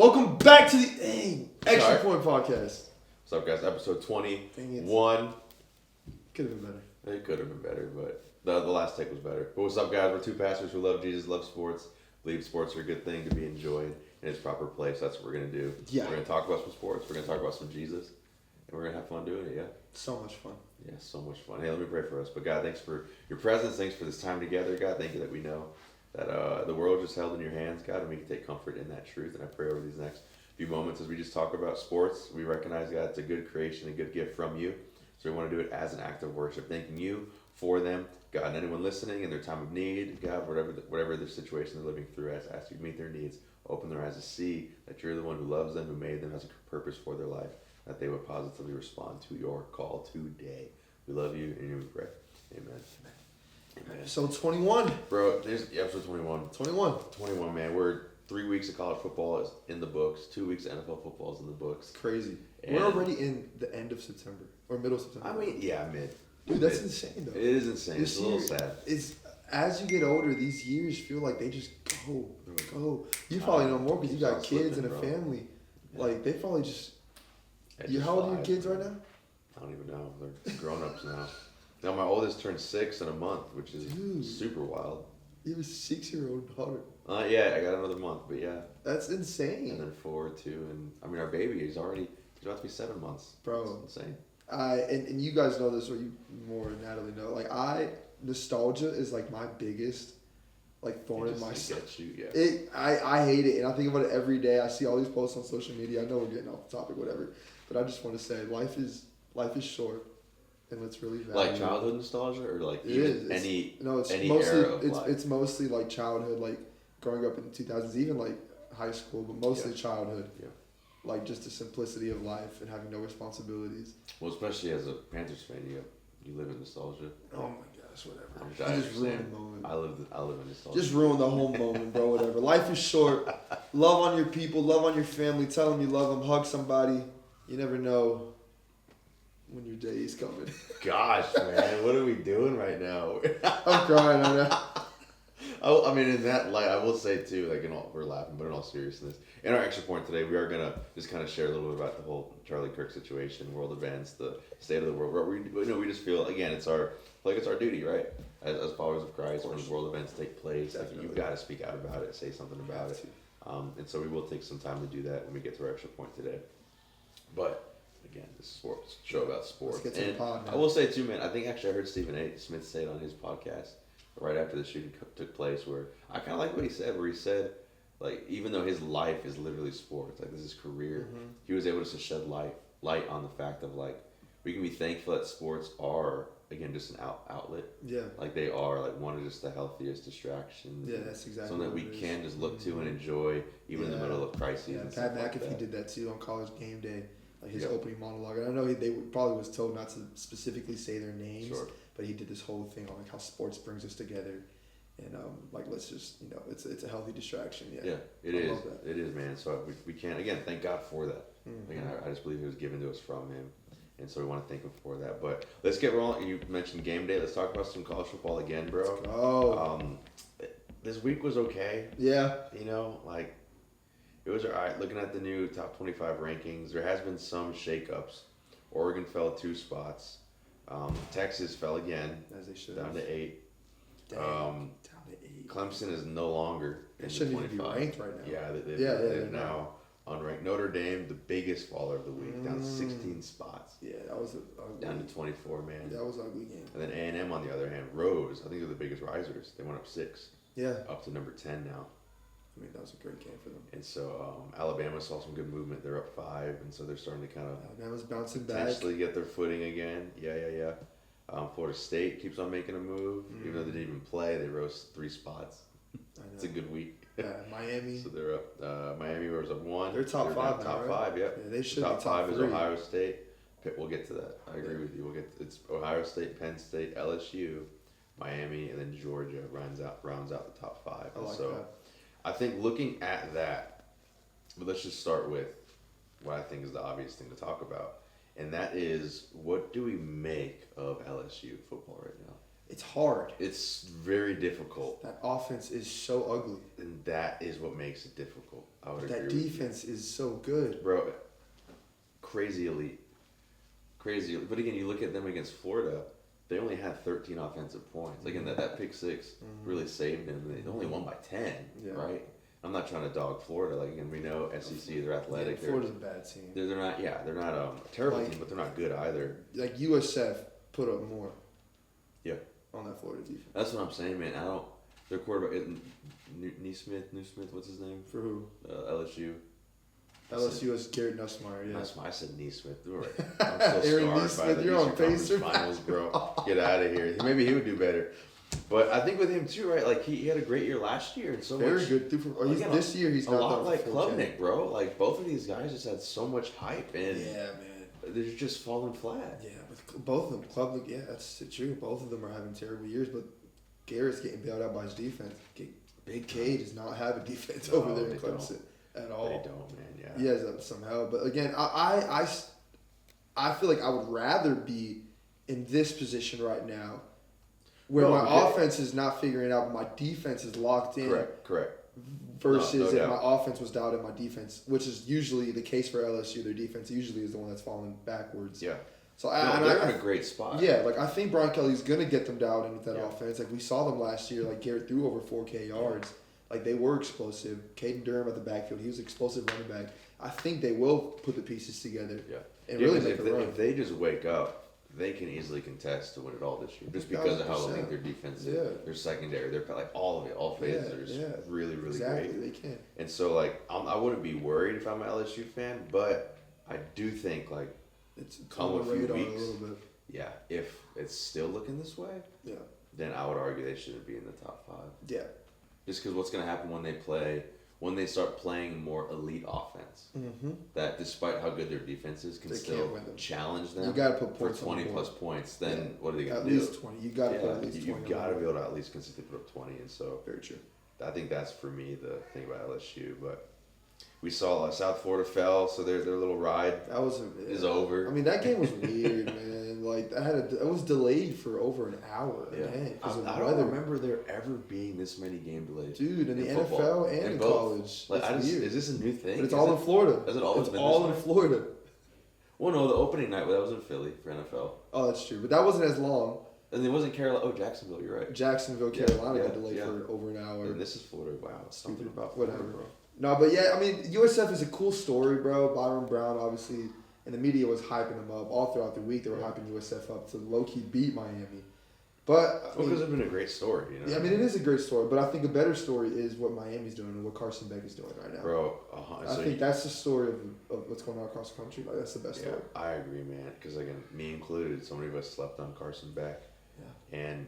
Welcome back to the Extra Point Podcast. What's up, guys? Episode 21. Could have been better. It could have been better, but the last take was better. But what's up, guys? We're two pastors who love Jesus, love sports, believe sports are a good thing to be enjoyed in its proper place. That's what we're going to do. Yeah. We're going to talk about some sports. We're going to talk about some Jesus. And we're going to have fun doing it, yeah? So much fun. Yeah, so much fun. Hey, let me pray for us. But God, thanks for your presence. Thanks for this time together. God, thank you that we know that the world is held in your hands, God, and we can take comfort in that truth. And I pray over these next few moments as we just talk about sports, we recognize, God, it's a good creation, a good gift from you. So we want to do it as an act of worship, thanking you for them. God, and anyone listening in their time of need, God, whatever the situation they're living through, I ask you to meet their needs, open their eyes to see that you're the one who loves them, who made them, has a purpose for their life, that they would positively respond to your call today. We love you, and in you we pray. Amen. Amen. Episode 21. Bro, there's episode 21. 21, man. We're 3 weeks of college football is in the books. 2 weeks of NFL football is in the books. It's crazy. And we're already in the end of September. Or middle of September. I mean, yeah, mid. Dude, that's insane, though. It is insane. It's a little sad. As you get older, these years feel like they just go. You probably know more because you got kids and a family. Yeah. Like, they probably just... How old are your kids right now? I don't even know. They're grown-ups now. Now, my oldest turned 6 in a month, which is super wild. You have a 6-year-old daughter. Yeah, I got another month, but yeah. That's insane. And then 4, 2, and I mean, our baby is he's about to be 7 months. Bro. It's insane. And you guys know this, or you more Natalie know. Like, nostalgia is like my biggest, like, thorn in my side. Yeah. I hate it, and I think about it every day. I see all these posts on social media. I know we're getting off the topic, whatever, but I just want to say life is short. And let's really value like childhood nostalgia, or like any mostly era of life? It's mostly like childhood, like growing up in the 2000s, even like high school, but mostly childhood. Yeah. Like just the simplicity of life and having no responsibilities. Well, especially as a Panthers fan, you live in nostalgia. Oh my gosh, whatever. I just ruined the moment. I live in nostalgia. Just ruined the whole moment, bro. Whatever. Life is short. Love on your people. Love on your family. Tell them you love them. Hug somebody. You never know when your day is coming. Gosh, man, what are we doing right now? I'm crying right now. I mean, in that light, I will say too, like, we're laughing, but in all seriousness, in our extra point today, we are gonna just kind of share a little bit about the whole Charlie Kirk situation, world events, the state of the world. Where we just feel, again, it's our duty, right? As followers of Christ, when world events take place, like, you've got to speak out about it, say something about it. And so we will take some time to do that when we get to our extra point today. But again, this is sports show about sports. Let's get to the pod, man. I will say too, man, I think actually I heard Stephen A. Smith say it on his podcast right after the shooting took place, where I kind of like what he said, where he said, like, even though his life is literally sports, like, this is his career, he was able to shed light on the fact of, like, we can be thankful that sports are, again, just an outlet. Yeah. Like, they are, like, one of just the healthiest distractions. Yeah, that's exactly something that we can just look to and enjoy, even in the middle of crises. Yeah, and Pat stuff McAfee like did that too on College Game Day. Like his opening monologue, and I know they probably was told not to specifically say their names, but he did this whole thing on like how sports brings us together, and like, let's just, it's a healthy distraction. Yeah, it is. It is, man. So we can't, again, thank God for that. Again, I just believe it was given to us from Him, and so we want to thank Him for that. But let's get rolling. You mentioned game day. Let's talk about some college football again, bro. Let's go. This week was okay. Yeah. Like, it was all right. Looking at the new top 25 rankings, there has been some shakeups. Oregon fell 2 spots. Texas fell again. As they should. Down to 8. Down to 8. Clemson is no longer in the 25. Shouldn't even be ranked right now. Yeah, they're now unranked. Notre Dame, the biggest faller of the week, down 16 spots. Yeah, that was down to 24, man. That was an ugly game. And then A&M, on the other hand, rose. I think they're the biggest risers. They went up 6. Yeah. Up to number 10 now. I mean, that was a great game for them. And so Alabama saw some good movement. They're up 5, and so they're starting to kind of Alabama's bouncing back. Potentially get their footing again. Yeah. Florida State keeps on making a move. Even though they didn't even play, they rose 3 spots. It's a good week. Yeah, Miami. So they're up. Miami was up 1. They're top 5 now, Top right? 5, yep. Yeah, they should top be top 5 3. is Ohio State. We'll get to that. I agree with you. It's Ohio State, Penn State, LSU, Miami, and then Georgia rounds out the top 5. I like so that. I think looking at that, but let's just start with what I think is the obvious thing to talk about, and that is, what do we make of LSU football right now? It's hard. It's very difficult. That offense is so ugly. And that is what makes it difficult. I would agree. That defense is so good. Bro, crazy elite. Crazy. But again, you look at them against Florida, they only had 13 offensive points. Again, that pick six really saved them. They only won by 10, right? I'm not trying to dog Florida. Like, again, we know SEC, they're athletic. Yeah, Florida's a bad team. They're not a terrible team, but they're not good either. Like, USF put up more. Yeah. On that Florida defense. That's what I'm saying, man. Their quarterback, Neesmith, what's his name? For who? LSU. LSU is Garrett Nussmeier, yeah. I said Neesmith. Right. I'm so Aaron scarred by the you're on Eastern Conference Finals, bro. Get out of here. Maybe he would do better. But I think with him too, right? Like he had a great year last year, and so very much, good. This year he's a not lot like Klubnik, bro. Like both of these guys just had so much hype, and man, they're just falling flat. Yeah, with both of them, Klubnik, yeah, that's true. Both of them are having terrible years, but Garrett's getting bailed out by his defense. Big K does not have a defense over there in Clemson at all. They don't, man. Yeah, he has that somehow. But again, I feel like I would rather be in this position right now, where my offense is not figuring out, but my defense is locked in. Correct. Versus if my offense was dialed in my defense, which is usually the case for LSU. Their defense usually is the one that's falling backwards. Yeah. So they're in a great spot. Yeah, like I think Brian Kelly's gonna get them dialed in with that offense. Like we saw them last year. Like Garrett threw over 4K yards. Like they were explosive. Caden Durham at the backfield, he was an explosive running back. I think they will put the pieces together. Yeah. And really make a run. If they just wake up, they can easily contest to win it all this year, just because of how elite their defense is. Their secondary, they're like all of it, all phases are just really, really great. They can. And so like I wouldn't be worried if I'm an LSU fan, but I do think like it's come a few weeks. A little bit. Yeah, if it's still looking this way, then I would argue they shouldn't be in the top 5. Yeah. Just because what's going to happen when they start playing more elite offense, that despite how good their defense is, can still challenge them. You got to put points for 20 plus points. Then what are they going to do? At least 20. You got to put at least 20. You've got to be able to at least consistently put up 20, and so very true. I think that's for me the thing about LSU, but. We saw South Florida fell, so their little ride is over. I mean, that game was weird, man. Like it was delayed for over an hour. Yeah, I don't remember there ever being this many game delays, dude. In the NFL and in college, like, is this a new thing? But it's all in Florida. Has it always been all in Florida? Well, no, the opening night that was in Philly for NFL. Oh, that's true, but that wasn't as long. And it wasn't Carolina. Oh, Jacksonville. You're right. Jacksonville, Carolina got delayed for over an hour. And this is Florida. Wow, stupid about whatever, bro. No, but yeah, I mean, USF is a cool story, bro. Byron Brown, obviously, and the media was hyping him up all throughout the week. They were hyping USF up to low-key beat Miami. But because it's been a great story, you know. Yeah, I mean, it is a great story, but I think a better story is what Miami's doing and what Carson Beck is doing right now. Bro, I think that's the story of what's going on across the country. Like, that's the best story. I agree, man. Because, again, me included, so many of us slept on Carson Beck. Yeah. And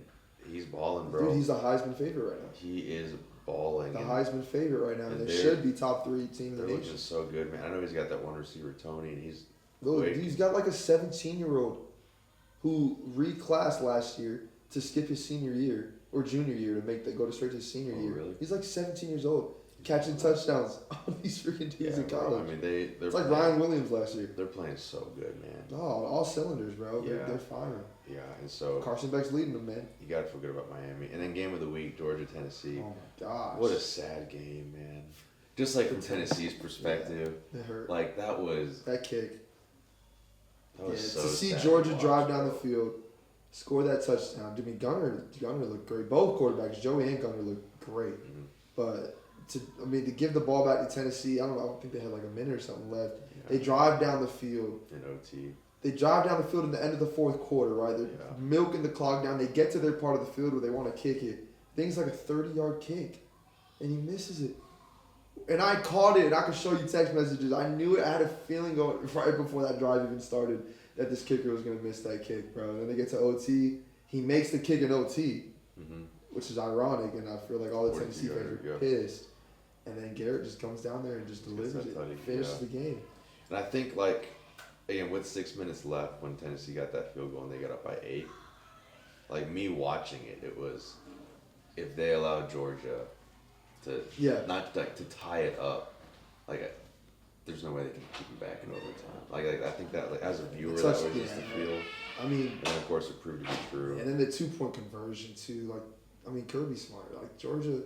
he's balling, bro. Dude, he's the Heisman favorite right now. He is balling. The Heisman favorite right now. And they should be top 3 team in the nation. They're looking so good, man. I know he's got that one receiver, Tony, and he's... He's got like a 17-year-old who reclassed last year to skip his senior year or junior year to go straight to his senior year. Really? He's like 17 years old, catching touchdowns on these freaking teams in college. Bro, I mean, it's like Ryan Williams last year. They're playing so good, man. Oh, all cylinders, bro. Yeah. They're firing. Yeah, and so Carson Beck's leading them, man. You got to feel good about Miami. And then game of the week, Georgia, Tennessee. Oh my gosh. What a sad game, man. Just like from Tennessee's perspective, it hurt. Like that kick. That was so to see sad Georgia to watch, drive down the field, score that touchdown. I mean, Gunner looked great. Both quarterbacks, Joey and Gunner, looked great. Mm-hmm. But to give the ball back to Tennessee, I don't think they had like a minute or something left. Yeah. They drive down the field. In OT. They drive down the field in the end of the fourth quarter, right? They're milking the clock down. They get to their part of the field where they want to kick it. Things like a 30-yard kick, and he misses it. And I caught it, and I could show you text messages. I knew it. I had a feeling going right before that drive even started that this kicker was going to miss that kick, bro. And then they get to OT. He makes the kick in OT, which is ironic, and I feel like all the Tennessee fans are pissed. And then Garrett just comes down there and just delivers it, finishes the game. And I think, like, again, with 6 minutes left, when Tennessee got that field goal and they got up by 8, like, me watching it, it was, if they allowed Georgia to not like to tie it up, like there's no way they can keep him back in overtime. Like I think that as a viewer, It's that such- was just the feel. I mean, And of course, it proved to be true. and then the 2-point conversion too. Like, I mean, Kirby Smart. Like Georgia.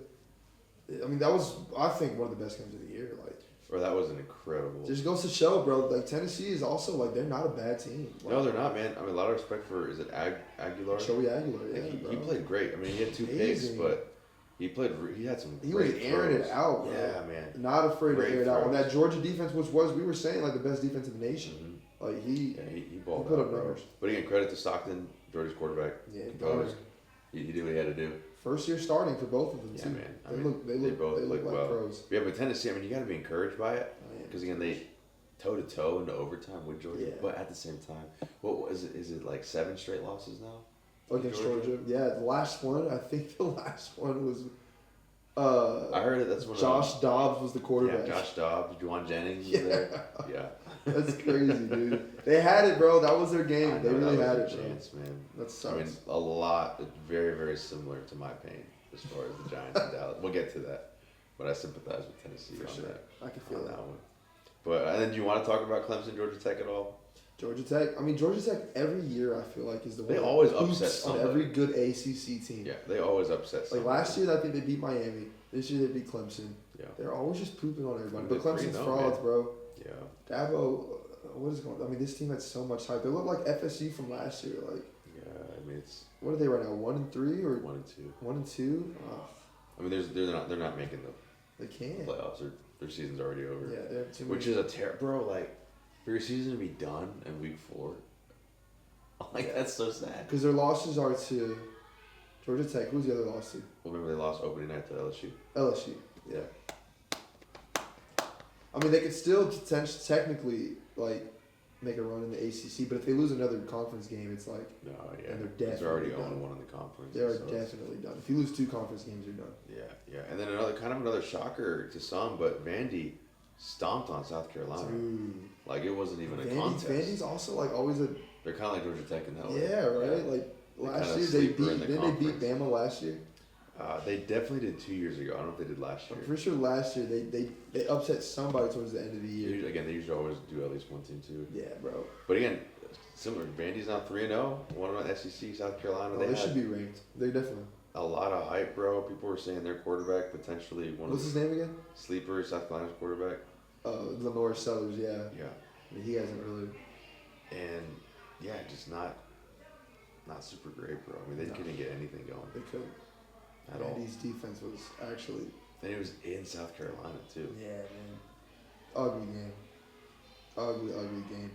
I mean, that was I think one of the best games of the year. Like, Or that was an incredible. just goes to show, bro. Like Tennessee is also like they're not a bad team. Like, No, they're not, man. I mean, a lot of respect for is it Aguilar? Joey Aguilar. Yeah, Like, bro. he played great. I mean, he had 2 picks, Amazing. but he played. He had some. He was great airing throws. it out, bro. Yeah, man. Not afraid Great to air it out. And throws. that Georgia defense, which was we were saying like the best defense in the nation. Mm-hmm. Like He balled put out, up bro. numbers. But again, credit to Stockton, Georgia's quarterback. Yeah, Composed. He did what he had to do. first year starting for both of them Yeah, too. man. I They mean, look they both look look like well. pros. Yeah, but Tennessee, I mean, you got to be encouraged by it Oh, yeah. because again, they toe to toe into overtime with Georgia. Yeah. But at the same time, what was it? Is it like 7 straight losses now? Against Georgia. Yeah, the last one, I think the last one was I heard it. That's what Josh Dobbs was the quarterback. Yeah, Josh Dobbs, Juwan Jennings was Yeah. there. Yeah. That's crazy, dude. They had it, bro. That was their game. I They know, really that had was it, their bro. chance, man. That sucks. I mean, a lot, very, very similar to my pain as far as the Giants and Dallas. We'll get to that, but I sympathize with Tennessee For on sure. that. I can feel on that. that one. But and then, do you want to talk about Clemson, Georgia Tech at all? Georgia Tech. I mean, Georgia Tech every year I feel like is the one They that always poops upset on somebody. every good ACC team. Yeah, they always upset. Like somebody. last year, I think they beat Miami. This year they beat Clemson. Yeah. They're always just pooping on everybody. They're But Clemson's 3-0, frauds, man. bro. Yeah. Dabo, what is going on? I mean, this team had so much hype. They look like FSU from last year. Like, Yeah. I mean, it's what are they right now? 1-3 or 1-2. 1-2? Oh, I mean, they're not making the they can't. playoffs. Their season's already over. Yeah, they're too Which many. is a bro. Like, for your season to be done in week 4, like Yeah. that's so sad. Because their losses are to Georgia Tech. Who's the other loss to? Well, remember they lost opening night to LSU. LSU. Yeah. I mean, they could still technically like make a run in the ACC, but if they lose another conference game, it's like No, yeah. And they're 'Cause they're already definitely 0-1 in the conference. they're so it's- definitely done. If you lose 2 conference games, you're done. Yeah, yeah. And then another shocker to some, but Vandy stomped on South Carolina. Dude, Like it wasn't even a contest. Vandy's also like always a They're kind of like Georgia Tech in that way. yeah, right. Like They're last kinda year they sleeper in beat the didn't they beat conference. Bama last year? They definitely did 2 years ago. I don't know if they did last year. I'm pretty sure last year they upset somebody towards the end of the year. Again, they usually always do at least one team too. Yeah, bro. But again, similar. Vandy's now 3-0. One on SEC, South Carolina. Oh, They they had should be ranked. They definitely. a lot of hype, bro. People were saying their quarterback potentially one What's of his the name again? sleepers, South Carolina's quarterback. Lenore Sellers. Yeah. Yeah. I mean, he hasn't really. And yeah, just not super great, bro. I mean, they No. couldn't get anything going They couldn't. at all. Andy's defense was actually. And it was in South Carolina too. Yeah, man. Ugly game. Ugly game.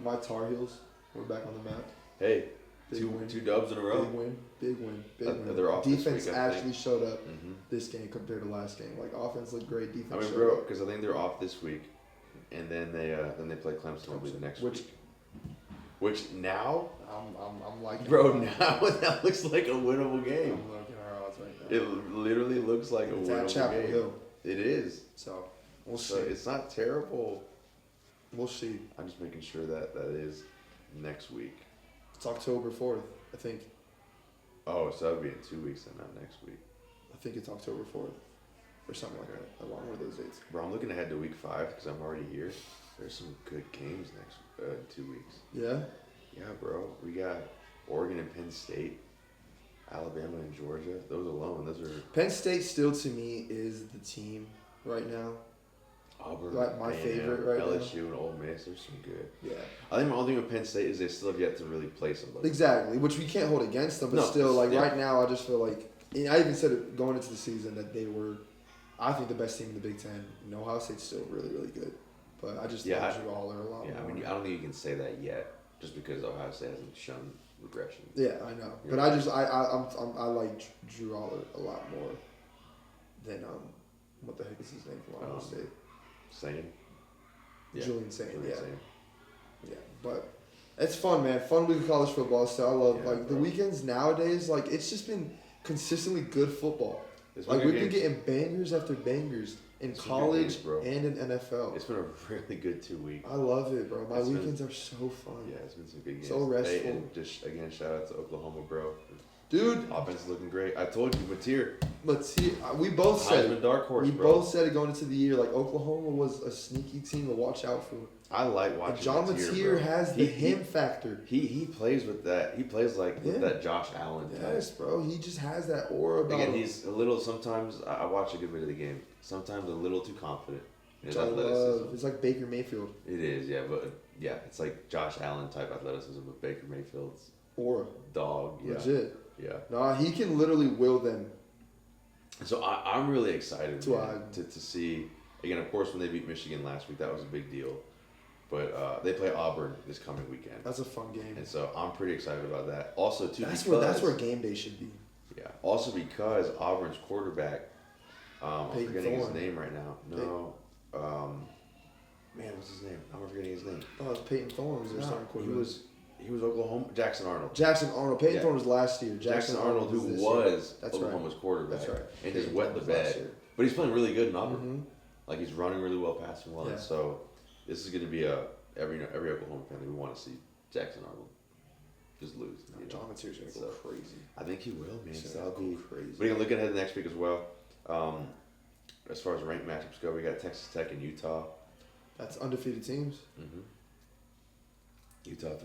My Tar Heels were back on the map. Hey, Big two win. dubs in a row. Big win. Big win. Big Uh, win. they're off this Defense week, I think. actually showed up Mm-hmm. this game compared to last game. Like offense looked great. Defense. I mean, showed bro, up. because I think they're off this week, and then they play Clemson, I believe, the next Which- week. Which now, I'm like bro, now that looks like a winnable game. I'm looking at our odds right now. It literally looks like a It's at winnable Chapel game. Hill, It is. so we'll So see. it's not terrible. We'll see. I'm just making sure that is next week. It's October 4th. I think. Oh, so that would be in 2 weeks and not next week. I think it's October 4th, or something like that. Along with those dates. Bro, I'm looking ahead to week 5 because I'm already here. There's some good games next 2 weeks. Yeah. Yeah, bro. We got Oregon and Penn State, Alabama and Georgia. Those alone, those are Penn State still to me is the team right now. Auburn, Like my A&M, favorite right now. LSU and Ole Miss. There's some good. Yeah. I think my only thing with Penn State is they still have yet to really play somebody. Exactly, which we can't hold against them, but No, still, like yeah. right now, I just feel like and I even said it going into the season that they were, I think, the best team in the Big Ten. And Ohio State's still really, really good, but I just Yeah, love Drew Aller a lot Yeah, I more. mean, I don't think you can say that yet, just because Ohio State hasn't shown regression. Yeah, I know, Yeah. but I like Drew Aller a lot more than what the heck is his name from Ohio State? Saying? Yeah. Julian Saint, Julian yeah. Saint. Yeah, but it's fun, man. Fun week of college football. So I love Yeah, like the bro. weekends nowadays. Like it's just been consistently good football. It's Like been we've good been games. getting bangers after bangers in It's been good college games, bro. and in NFL. It's been a really good 2 weeks. I love it, bro. My It's been- weekends are so fun. Yeah, it's been some good games. So restful. Hey, and just again, shout out to Oklahoma, bro. Dude. Offense is looking great. I told you, We both said Heisman dark horse, we bro. both said it going into the year. Like Oklahoma was a sneaky team to watch out for. I like watching. And John Mateer has the him factor. He plays with that. He plays like that Josh Allen type. Yes, bro. He just has that aura about him. He's a little. Sometimes I watch a good bit of the game. Sometimes a little too confident. Which I love. It's like Baker Mayfield. It is, yeah, but yeah, it's like Josh Allen type athleticism with Baker Mayfield's aura. Dog. Yeah. Legit. Yeah. No, he can literally will them. So I'm really excited to see. Again, of course, when they beat Michigan last week, that was a big deal. But they play Auburn this coming weekend. That's a fun game. And so I'm pretty excited about that. Also, too, that's where game day should be. Yeah. Also because Auburn's quarterback, I'm forgetting his name right now. No. Man, what's his name? I'm forgetting his name. Oh, it's Peyton Thorne was their starting quarterback. He was Oklahoma. Jackson Arnold. Peyton Thorne was last year. Jackson Arnold, who was Oklahoma's quarterback. That's right. And just wet the bed. But he's playing really good in Auburn. Mm-hmm. Like he's running really well, passing well. Yeah. And so this is going to be every Oklahoma fan that we want to see Jackson Arnold just lose. John Mateer's going to go crazy. I think he will, man. So that'll be crazy. But you can look ahead to next week as well. As far as ranked matchups go, we got Texas Tech and Utah. That's undefeated teams. Mm-hmm. Utah 3.5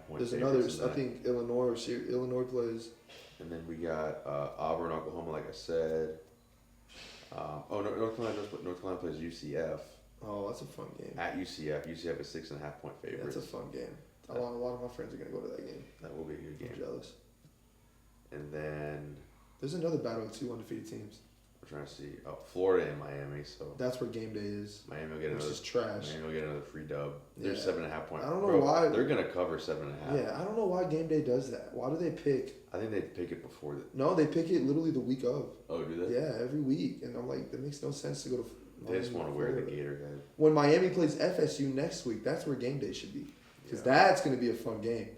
points. There's another. I think Illinois plays. And then we got Auburn, Oklahoma, like I said. North Carolina plays UCF. Oh, that's a fun game. At UCF. UCF is 6.5 point favorite. That's a fun game. A lot of my friends are gonna go to that game. That will be a good game. I'm jealous. And then there's another battle of 2 undefeated teams. We're trying to see Florida and Miami. So that's where game day is. Miami will get which is trash. Miami will get another free dub. They're 7.5 point. I don't know why they're gonna cover 7.5. Yeah, I don't know why game day does that. Why do they pick? I think they pick it before that. No, they pick it literally the week of. Oh, do they? Yeah, every week, and I'm like, that makes no sense to go to. They just want to wear the gator guy. When Miami plays FSU next week, that's where game day should be, because that's going to be a fun game.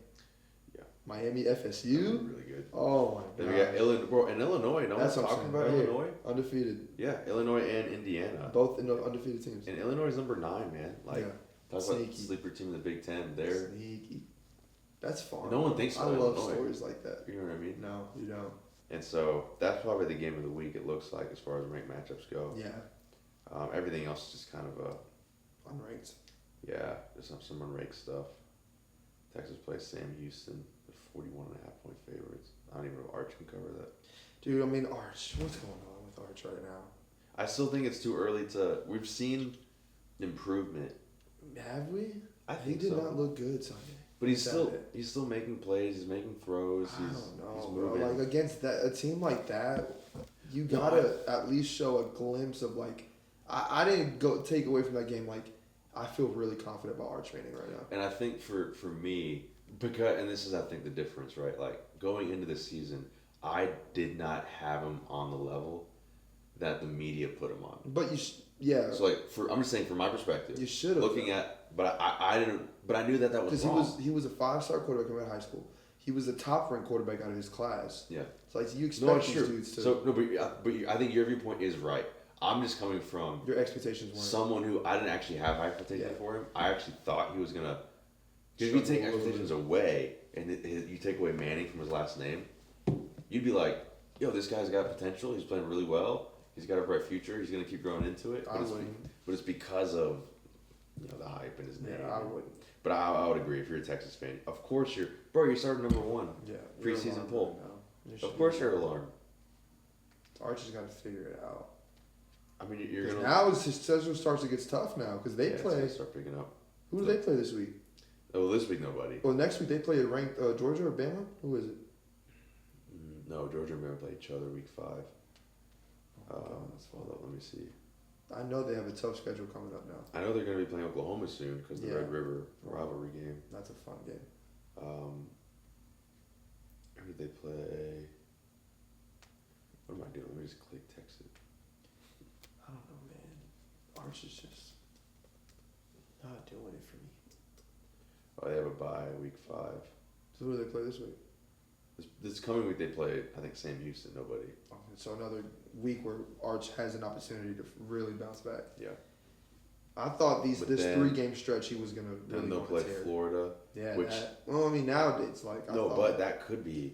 Yeah. Miami FSU. Really good. Oh my god. Then we got Illinois. No one's talking about Illinois. Undefeated. Yeah, Illinois and Indiana. Both undefeated teams. And Illinois is number 9, man. Like talk Sneaky. about sleeper team in the Big Ten. They're sneaky. That's fun. No one thinks about I love Illinois. stories like that. You know what I mean? No, you don't. And so that's probably the game of the week. It looks like as far as ranked matchups go. Yeah. Everything else is just kind of unranked. Yeah, there's some unranked stuff. Texas plays Sam Houston. They're 41.5 point favorites. I don't even know if Arch can cover that. Dude, I mean Arch. What's going on with Arch right now? I still think it's too early to. We've seen improvement. Have we? I think he did not look good Sunday. But he's still making plays. He's making throws. I don't know, bro. Like against a team like that, you gotta at least show a glimpse of like. I didn't take away from that game. Like I feel really confident about Arch Manning right now. And I think for me, because and this is I think the difference, right? Like going into the season, I did not have him on the level that the media put him on. But So like I'm just saying from my perspective, you should have looking at, but I didn't. But I knew that was wrong. Because he was a 5-star quarterback coming out of high school. He was the top ranked quarterback out of his class. Yeah. So like you expect these dudes to. So but I think your viewpoint is right. I'm just coming from your expectations weren't. Someone who I didn't actually have high expectations for him. I actually thought he was gonna. Because if you take expectations away and you take away Manning from his last name, you'd be like, "Yo, this guy's got potential. He's playing really well. He's got a bright future. He's gonna keep growing into it." But it's because of the hype in his name. Yeah, I wouldn't. But I would agree if you're a Texas fan. Of course you're starting number 1. Yeah. Preseason poll. Of course you're alarmed. Arch has got to figure it out. I mean, you're gonna now his schedule starts to get tough now because they play. Start picking up. Who do they play this week? Oh, this week nobody. Well, next week they play a ranked Georgia or Bama. Who is it? No, Georgia and Bama play each other week 5. Hold up, let me see. I know they have a tough schedule coming up now. I know they're going to be playing Oklahoma soon because the Red River rivalry game. That's a fun game. Who did they play? What am I doing? Let me just click text it. I don't know, man. Arch is just not doing it for me. Oh, they have a bye week 5. So who do they play this week? This coming week they play, I think, Sam Houston. Nobody. Okay, so another week where Arch has an opportunity to really bounce back. Yeah. I thought this 3-game stretch he was gonna really. Then they'll play Florida. Yeah. Which now it's like. But that could be.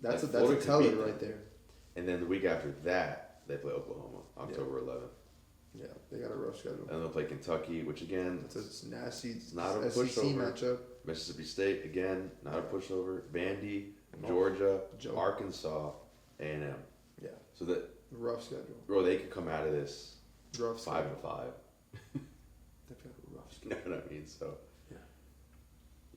That's And a Florida could teller beat them. right there. And then the week after that, they play Oklahoma, October 11th. Yeah, they got a rough schedule. And they'll play Kentucky, which again, It's a nasty. it's not a SEC pushover. matchup. Mississippi State, again, not a pushover. Vandy, No. Georgia, Joe. Arkansas, A&M. Yeah, So that, rough schedule. bro, they could come out of this Rough 5 schedule. and 5. They've got a rough You schedule. know what I mean? So, Yeah.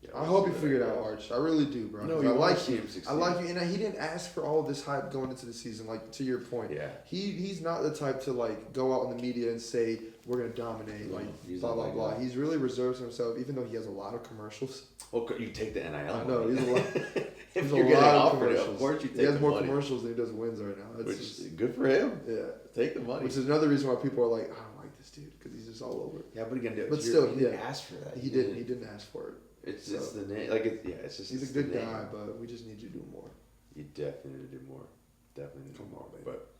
yeah, I hope you we'll see figured how out that goes. Arch. I really do, bro. No, 'Cause you I wanna like see you. him succeed. I like you, and he didn't ask for all this hype going into the season. Like to your point, Yeah. he's not the type to like go out in the media and say we're gonna dominate, No, like he's blah not blah like blah. that. He's really reserves himself, even though he has a lot of commercials. Well, you take the NIL. I know, money. he's a lot. If There's you're a getting lot of offered it, commercials. of course you take He has the more money. commercials than he does wins right now. That's Which just, is good for him. yeah. Take the money. Which is another reason why people are like, I don't like this dude because he's just all over it. Yeah, but again, But still, he didn't yeah. ask for that. He didn't ask for it. It's So- it's the name. Like it's just. He's it's a good the name. guy, but we just need you to do more. You definitely need to do more. Definitely need to do Come more. on, baby. But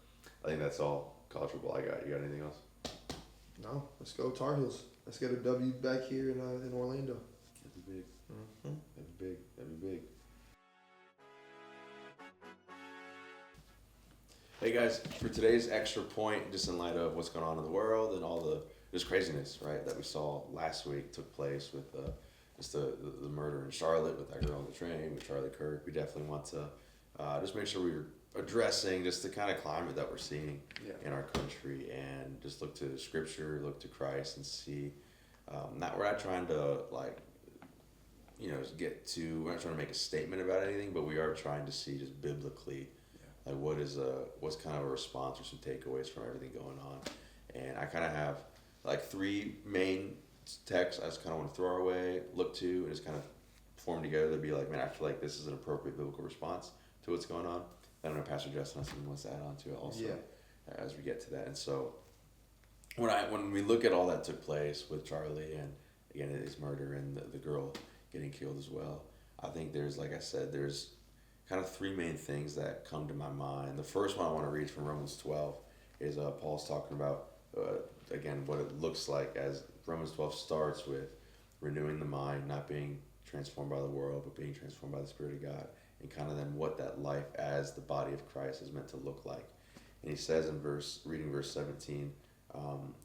I think that's all college football I got. You got anything else? No, let's go Tar Heels. Let's get a W back here in Orlando. That'd be big. Mm-hmm. That'd be big. That'd be big. Hey guys, for today's extra point, just in light of what's going on in the world and all the this craziness, right, that we saw last week took place with just the murder in Charlotte with that girl on the train with Charlie Kirk. We definitely want to just make sure we're addressing just the kind of climate that we're seeing in our country, and just look to Scripture, look to Christ, and see. We're not trying to we're not trying to make a statement about anything, but we are trying to see just biblically, like what's kind of a response or some takeaways from everything going on. And I kind of have like 3 main texts I just kind of want to throw our way, look to, and just kind of form together to be like, man, I feel like this is an appropriate biblical response to what's going on. I don't know, Pastor Justin has something wants to add on to it also as we get to that. And so when we look at all that took place with Charlie and again his murder and the girl getting killed as well, I think there's, like I said, there's kind of 3 main things that come to my mind. The first one I want to read from Romans 12 is Paul's talking about again what it looks like as Romans 12 starts with renewing the mind, not being transformed by the world, but being transformed by the Spirit of God, and kind of then what that life as the body of Christ is meant to look like. And he says in reading verse 17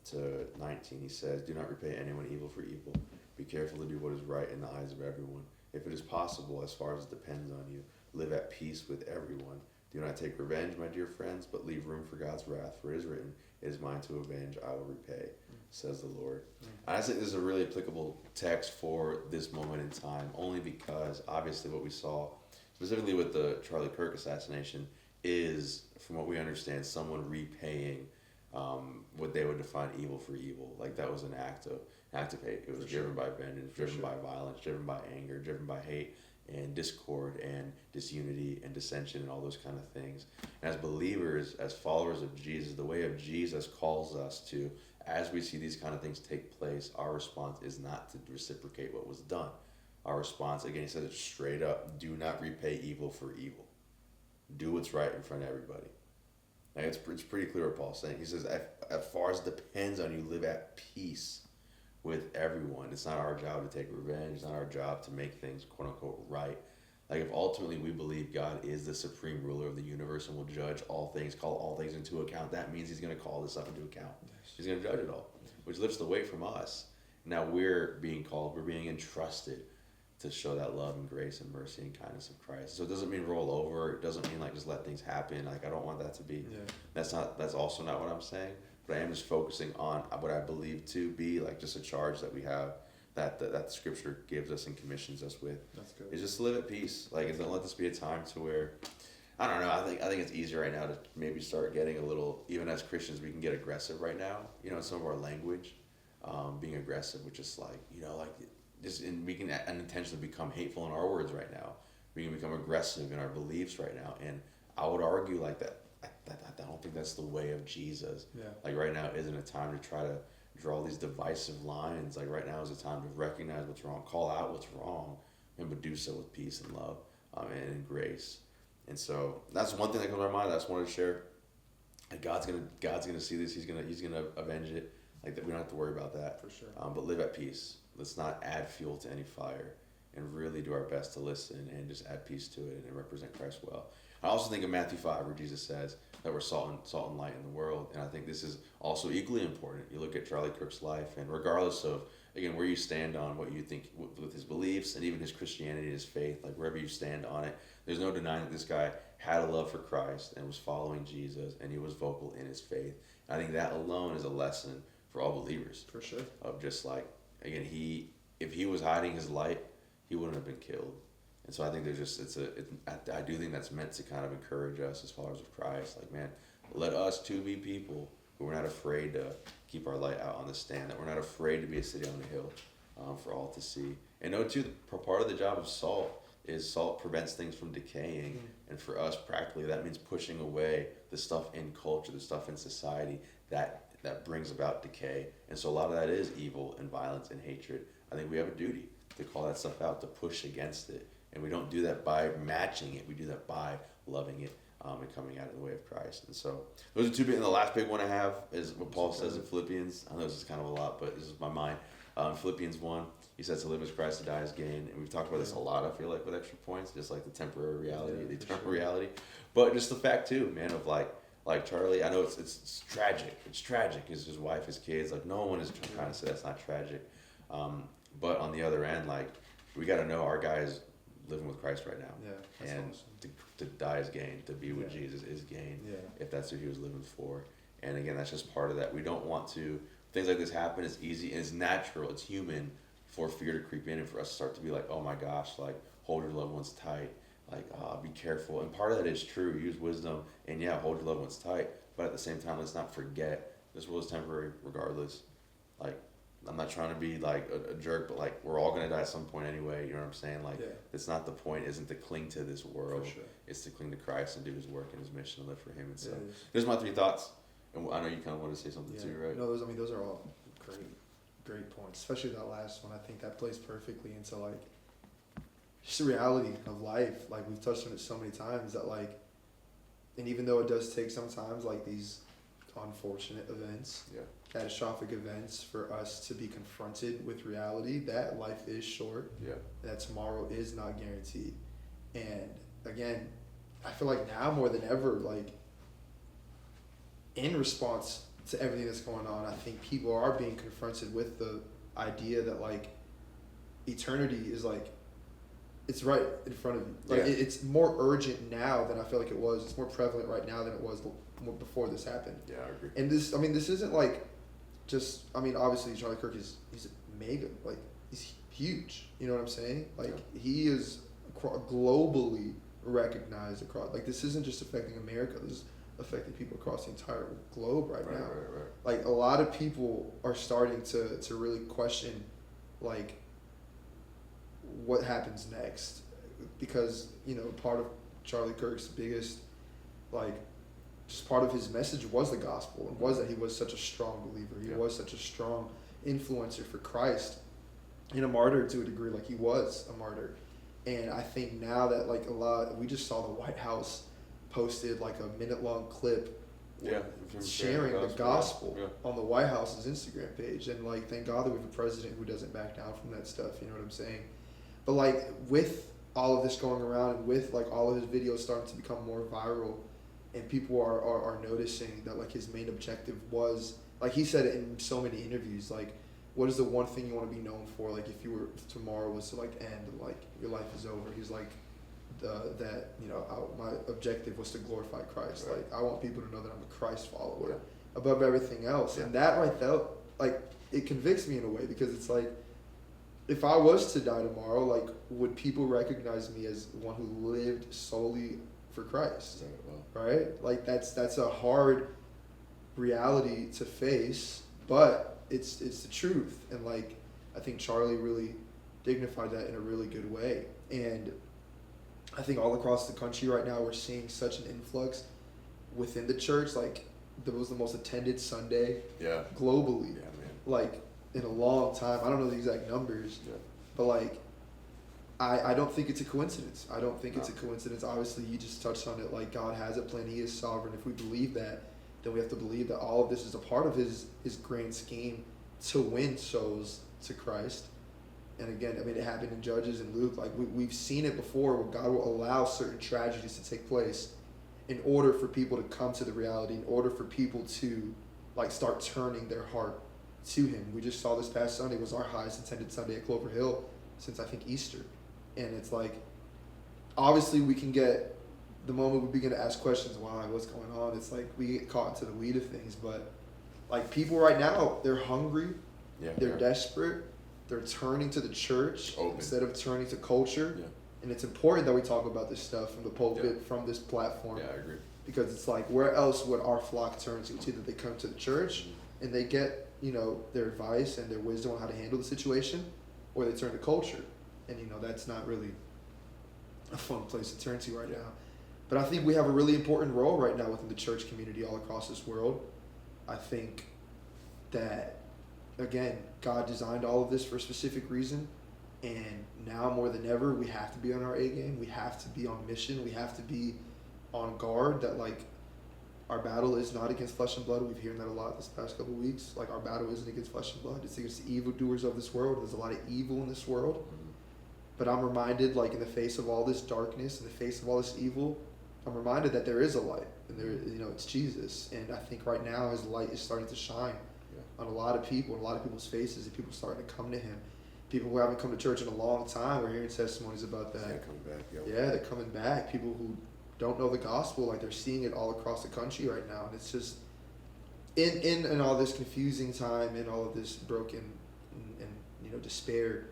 to 19, he says, "Do not repay anyone evil for evil. Be careful to do what is right in the eyes of everyone. If it is possible, as far as it depends on you, live at peace with everyone. Do not take revenge, my dear friends, but leave room for God's wrath. For it is written, 'It is mine to avenge, I will repay,' says the Lord." And I think this is a really applicable text for this moment in time, only because obviously what we saw, specifically with the Charlie Kirk assassination, is, from what we understand, someone repaying what they would define evil for evil. Like that was an act of hate. It was driven by vengeance, driven by violence, driven by anger, driven by hate and discord and disunity and dissension and all those kind of things. And as believers, as followers of Jesus, the way of Jesus calls us to, as we see these kind of things take place, our response is not to reciprocate what was done. Our response, again, he says it straight up, do not repay evil for evil. Do what's right in front of everybody. Now, it's pretty clear what Paul's saying. He says, as far as it depends on you, live at peace with everyone. It's not our job to take revenge. It's not our job to make things quote unquote right. Like if ultimately we believe God is the supreme ruler of the universe and will judge all things, call all things into account, that means he's going to call this stuff into account. Yes. He's going to judge it all, which lifts the weight from us. Now we're being called, we're being entrusted to show that love and grace and mercy and kindness of Christ. So it doesn't mean roll over. It doesn't mean like just let things happen. Like I don't want that to be. That's also not what I'm saying. But I am just focusing on what I believe to be like just a charge that we have that the Scripture gives us and commissions us with. That's good. Is just to live at peace. Like don't let this be a time to where, I don't know. I think it's easier right now to maybe start getting a little. Even as Christians, we can get aggressive right now. You know, in some of our language, being aggressive, which is like and we can unintentionally become hateful in our words right now. We can become aggressive in our beliefs right now, and I would argue like that. I don't think that's the way of Jesus. Yeah. Like right now isn't a time to try to draw these divisive lines. Like right now is a time to recognize what's wrong, call out what's wrong, and but do so with peace and love and in grace. And so that's one thing that comes to my mind. I just wanted to share. Like God's gonna see this. He's gonna avenge it. Like that, we don't have to worry about that. For sure. But live at peace. Let's not add fuel to any fire. and really do our best to listen and just add peace to it and represent Christ well. I also think of Matthew 5, where Jesus says that we're salt and light in the world, and I think this is also equally important. You look at Charlie Kirk's life, and regardless of, again, where you stand on what you think with his beliefs and even his Christianity, his faith, like wherever you stand on it, there's no denying that this guy had a love for Christ and was following Jesus, and he was vocal in his faith. And I think that alone is a lesson for all believers. For sure. Of just like, again, if he was hiding his light, he wouldn't have been killed. And so I think there's just, I do think that's meant to kind of encourage us as followers of Christ. Like, man, let us too be people who are not afraid to keep our light out on the stand, that we're not afraid to be a city on the hill for all to see. And know too, part of the job of salt is salt prevents things from decaying. Mm-hmm. And for us, practically, that means pushing away the stuff in culture, the stuff in society that brings about decay. And so a lot of that is evil and violence and hatred. I think we have a duty to call that stuff out, to push against it. And we don't do that by matching it. We do that by loving it and coming out of the way of Christ. And so those are two big. And the last big one I have is what Paul says in Philippians. I know this is kind of a lot, but this is my mind. Philippians 1, he says to live as Christ, to die as gain. And we've talked about this a lot, I feel like, with extra points, just like the temporary reality, the eternal reality. But just the fact, too, man, of like Charlie, I know it's tragic. It's tragic. His wife, his kids. Like, no one is trying to say that's not tragic. But on the other end, like, we got to know our guy is living with Christ right now. Yeah, and awesome. to die is gain. To be with Jesus is gain. Yeah. If that's who he was living for. And again, that's just part of that. We don't want to, things like this happen. It's easy and it's natural. It's human for fear to creep in and for us to start to be like, oh my gosh, like, hold your loved ones tight. Like, be careful. And part of that is true. Use wisdom and hold your loved ones tight. But at the same time, let's not forget this world is temporary regardless. Like, I'm not trying to be like a jerk, but like, we're all going to die at some point anyway. You know what I'm saying? Like, it's not the point, isn't to cling to this world. For sure. It's to cling to Christ and do his work and his mission and live for him. And so there's my 3 thoughts. And I know you kind of want to say something too, right? No, those are all great points, especially that last one. I think that plays perfectly into like just the reality of life. Like, we've touched on it so many times that like, and even though it does take sometimes like these unfortunate events, catastrophic events, for us to be confronted with reality that life is short, that tomorrow is not guaranteed. And again, I feel like now more than ever, like, in response to everything that's going on, I think people are being confronted with the idea that like eternity is like, it's right in front of you. Like, it's more urgent now than I feel like it was. It's more prevalent right now than it was before this happened. Yeah, I agree. And this isn't like just, obviously Charlie Kirk he's mega, like, he's huge. You know what I'm saying? Like, he is globally recognized across, like, this isn't just affecting America. This is affecting people across the entire globe right now. Right. Like, a lot of people are starting to really question, like, what happens next, because part of Charlie Kirk's biggest, like, just part of his message was the gospel, and was that he was such a strong believer. He was such a strong influencer for Christ, and a martyr to a degree. Like, he was a martyr. And I think now that, like, we just saw the White House posted like a minute-long clip sharing the gospel on the White House's Instagram page. And like, thank God that we have a president who doesn't back down from that stuff. You know what I'm saying? But like, with all of this going around, and with like all of his videos starting to become more viral, and people are noticing that like his main objective was, like he said it in so many interviews, like, what is the one thing you want to be known for? Like, if tomorrow was to like end, like your life is over. He's like, my objective was to glorify Christ. Right. Like, I want people to know that I'm a Christ follower above everything else. And that right there, like, it convicts me in a way, because it's like, if I was to die tomorrow, like, would people recognize me as one who lived solely for Christ? Right? Like, that's a hard reality to face, but it's the truth. And like, I think Charlie really dignified that in a really good way. And I think all across the country right now, we're seeing such an influx within the church. Like, it was the most attended Sunday globally, like, in a long time. I don't know the exact numbers, but like, I don't think it's a coincidence. I don't think it's a coincidence. Obviously, you just touched on it. Like, God has a plan. He is sovereign. If we believe that, then we have to believe that all of this is a part of his grand scheme to win souls to Christ. And again, I mean, it happened in Judges and Luke. Like we've seen it before, where God will allow certain tragedies to take place in order for people to come to the reality, in order for people to like start turning their heart to Him. We just saw this past Sunday was our highest attended Sunday at Clover Hill since I think Easter. And it's like, obviously we can get, the moment we begin to ask questions, why, what's going on, it's like we get caught into the weed of things. But like people right now, they're hungry, they're desperate, they're turning to the church instead of turning to culture. Yeah. And it's important that we talk about this stuff from the pulpit, from this platform. Yeah, I agree. Because it's like, where else would our flock turn to? It's either they come to the church and they get, you know, their advice and their wisdom on how to handle the situation, or they turn to culture. And, you know, that's not really a fun place to turn to right now. But I think we have a really important role right now within the church community all across this world. I think that, again, God designed all of this for a specific reason. And now more than ever, we have to be on our A game. We have to be on mission. We have to be on guard that, like, our battle is not against flesh and blood. We've heard that a lot this past couple of weeks. Like, our battle isn't against flesh and blood. It's against the evildoers of this world. There's a lot of evil in this world. But I'm reminded, like, in the face of all this darkness, in the face of all this evil, I'm reminded that there is a light. And there, you know, it's Jesus. And I think right now His light is starting to shine on a lot of people, in a lot of people's faces, and people starting to come to Him. People who haven't come to church in a long time, we're hearing testimonies about that. They're coming back. Yeah, they're coming back. People who don't know the gospel, like, they're seeing it all across the country right now. And it's just, in all this confusing time, in all of this broken and you know, despair,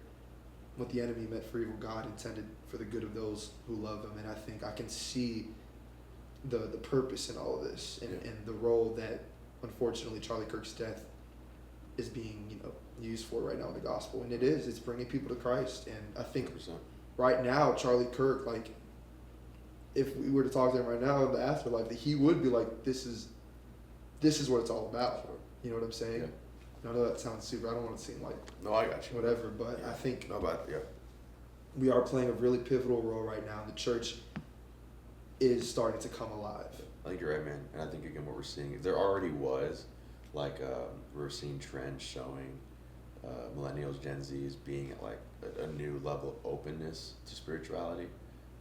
what the enemy meant for evil, God intended for the good of those who love Him. And I think I can see the purpose in all of this, and the role that, unfortunately, Charlie Kirk's death is being, you know, used for right now in the gospel. And it's bringing people to Christ. And I think 100%. Right now, Charlie Kirk, like, if we were to talk to him right now in the afterlife, that he would be like, this is what it's all about. You know what I'm saying? Yeah. I know that sounds super, I don't want to seem like, no, I got you, whatever, but I think yeah, we are playing a really pivotal role right now, and the church is starting to come alive. I think you're right, man. And I think, again, what we're seeing is there already was, like, we're seeing trends showing millennials, Gen Zs being at, like, a new level of openness to spirituality,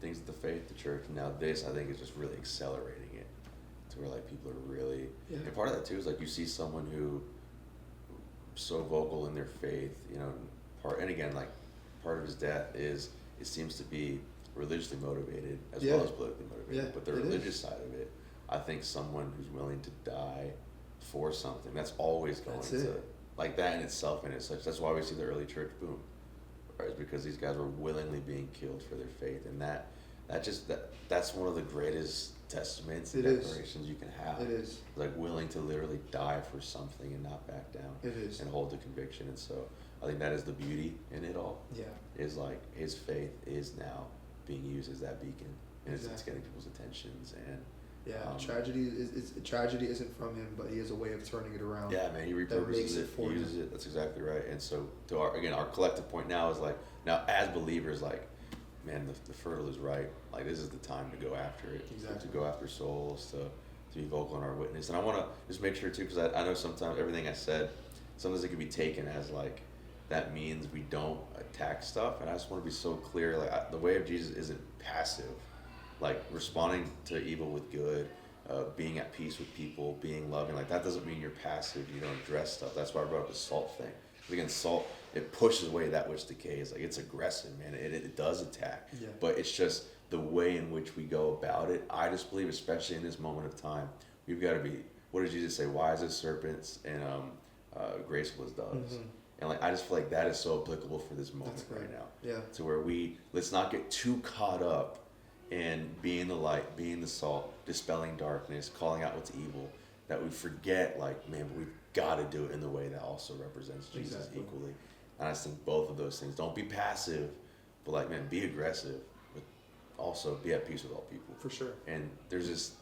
things of the faith, the church. Now this, I think, is just really accelerating it to where, like, people are really, and part of that too is, like, you see someone who so vocal in their faith, you know, and again, like, part of his death is, it seems to be religiously motivated as well as politically motivated, but the religious side of it, I think someone who's willing to die for something, that's always going to, like, that in itself, and it's such, that's why we see the early church boom, right? It's because these guys were willingly being killed for their faith, and that's one of the greatest testaments and declarations you can have. It is. Like, willing to literally die for something and not back down. It is. And hold the conviction. And so I think that is the beauty in it all. Yeah. Is, like, his faith is now being used as that beacon, and it's getting people's attentions. And tragedy isn't from him, but he has a way of turning it around. Yeah, man, he repurposes it, he uses it. That's exactly right. And so, to our collective point now is, like, now as believers, like, man, the fertile is right. Like, this is the time to go after it. Exactly. To go after souls, to be vocal in our witness. And I want to just make sure too, because I know sometimes everything I said, sometimes it can be taken as, like, that means we don't attack stuff. And I just want to be so clear, like, the way of Jesus isn't passive. Like, responding to evil with good, being at peace with people, being loving, like, that doesn't mean you're passive, you don't address stuff. That's why I brought up the salt thing. Again, salt, it pushes away that which decays. Like, it's aggressive, man. It does attack. Yeah. But it's just the way in which we go about it. I just believe, especially in this moment of time, we've got to be, what did Jesus say? Wise as serpents and graceful as doves. Mm-hmm. And, like, I just feel like that is so applicable for this moment right now. Yeah. To where let's not get too caught up in being the light, being the salt, dispelling darkness, calling out what's evil, that we forget, like, man, but we've got to do it in the way that also represents Jesus equally. And I just think both of those things, don't be passive, but, like, man, be aggressive, but also be at peace with all people. For sure. And there's just,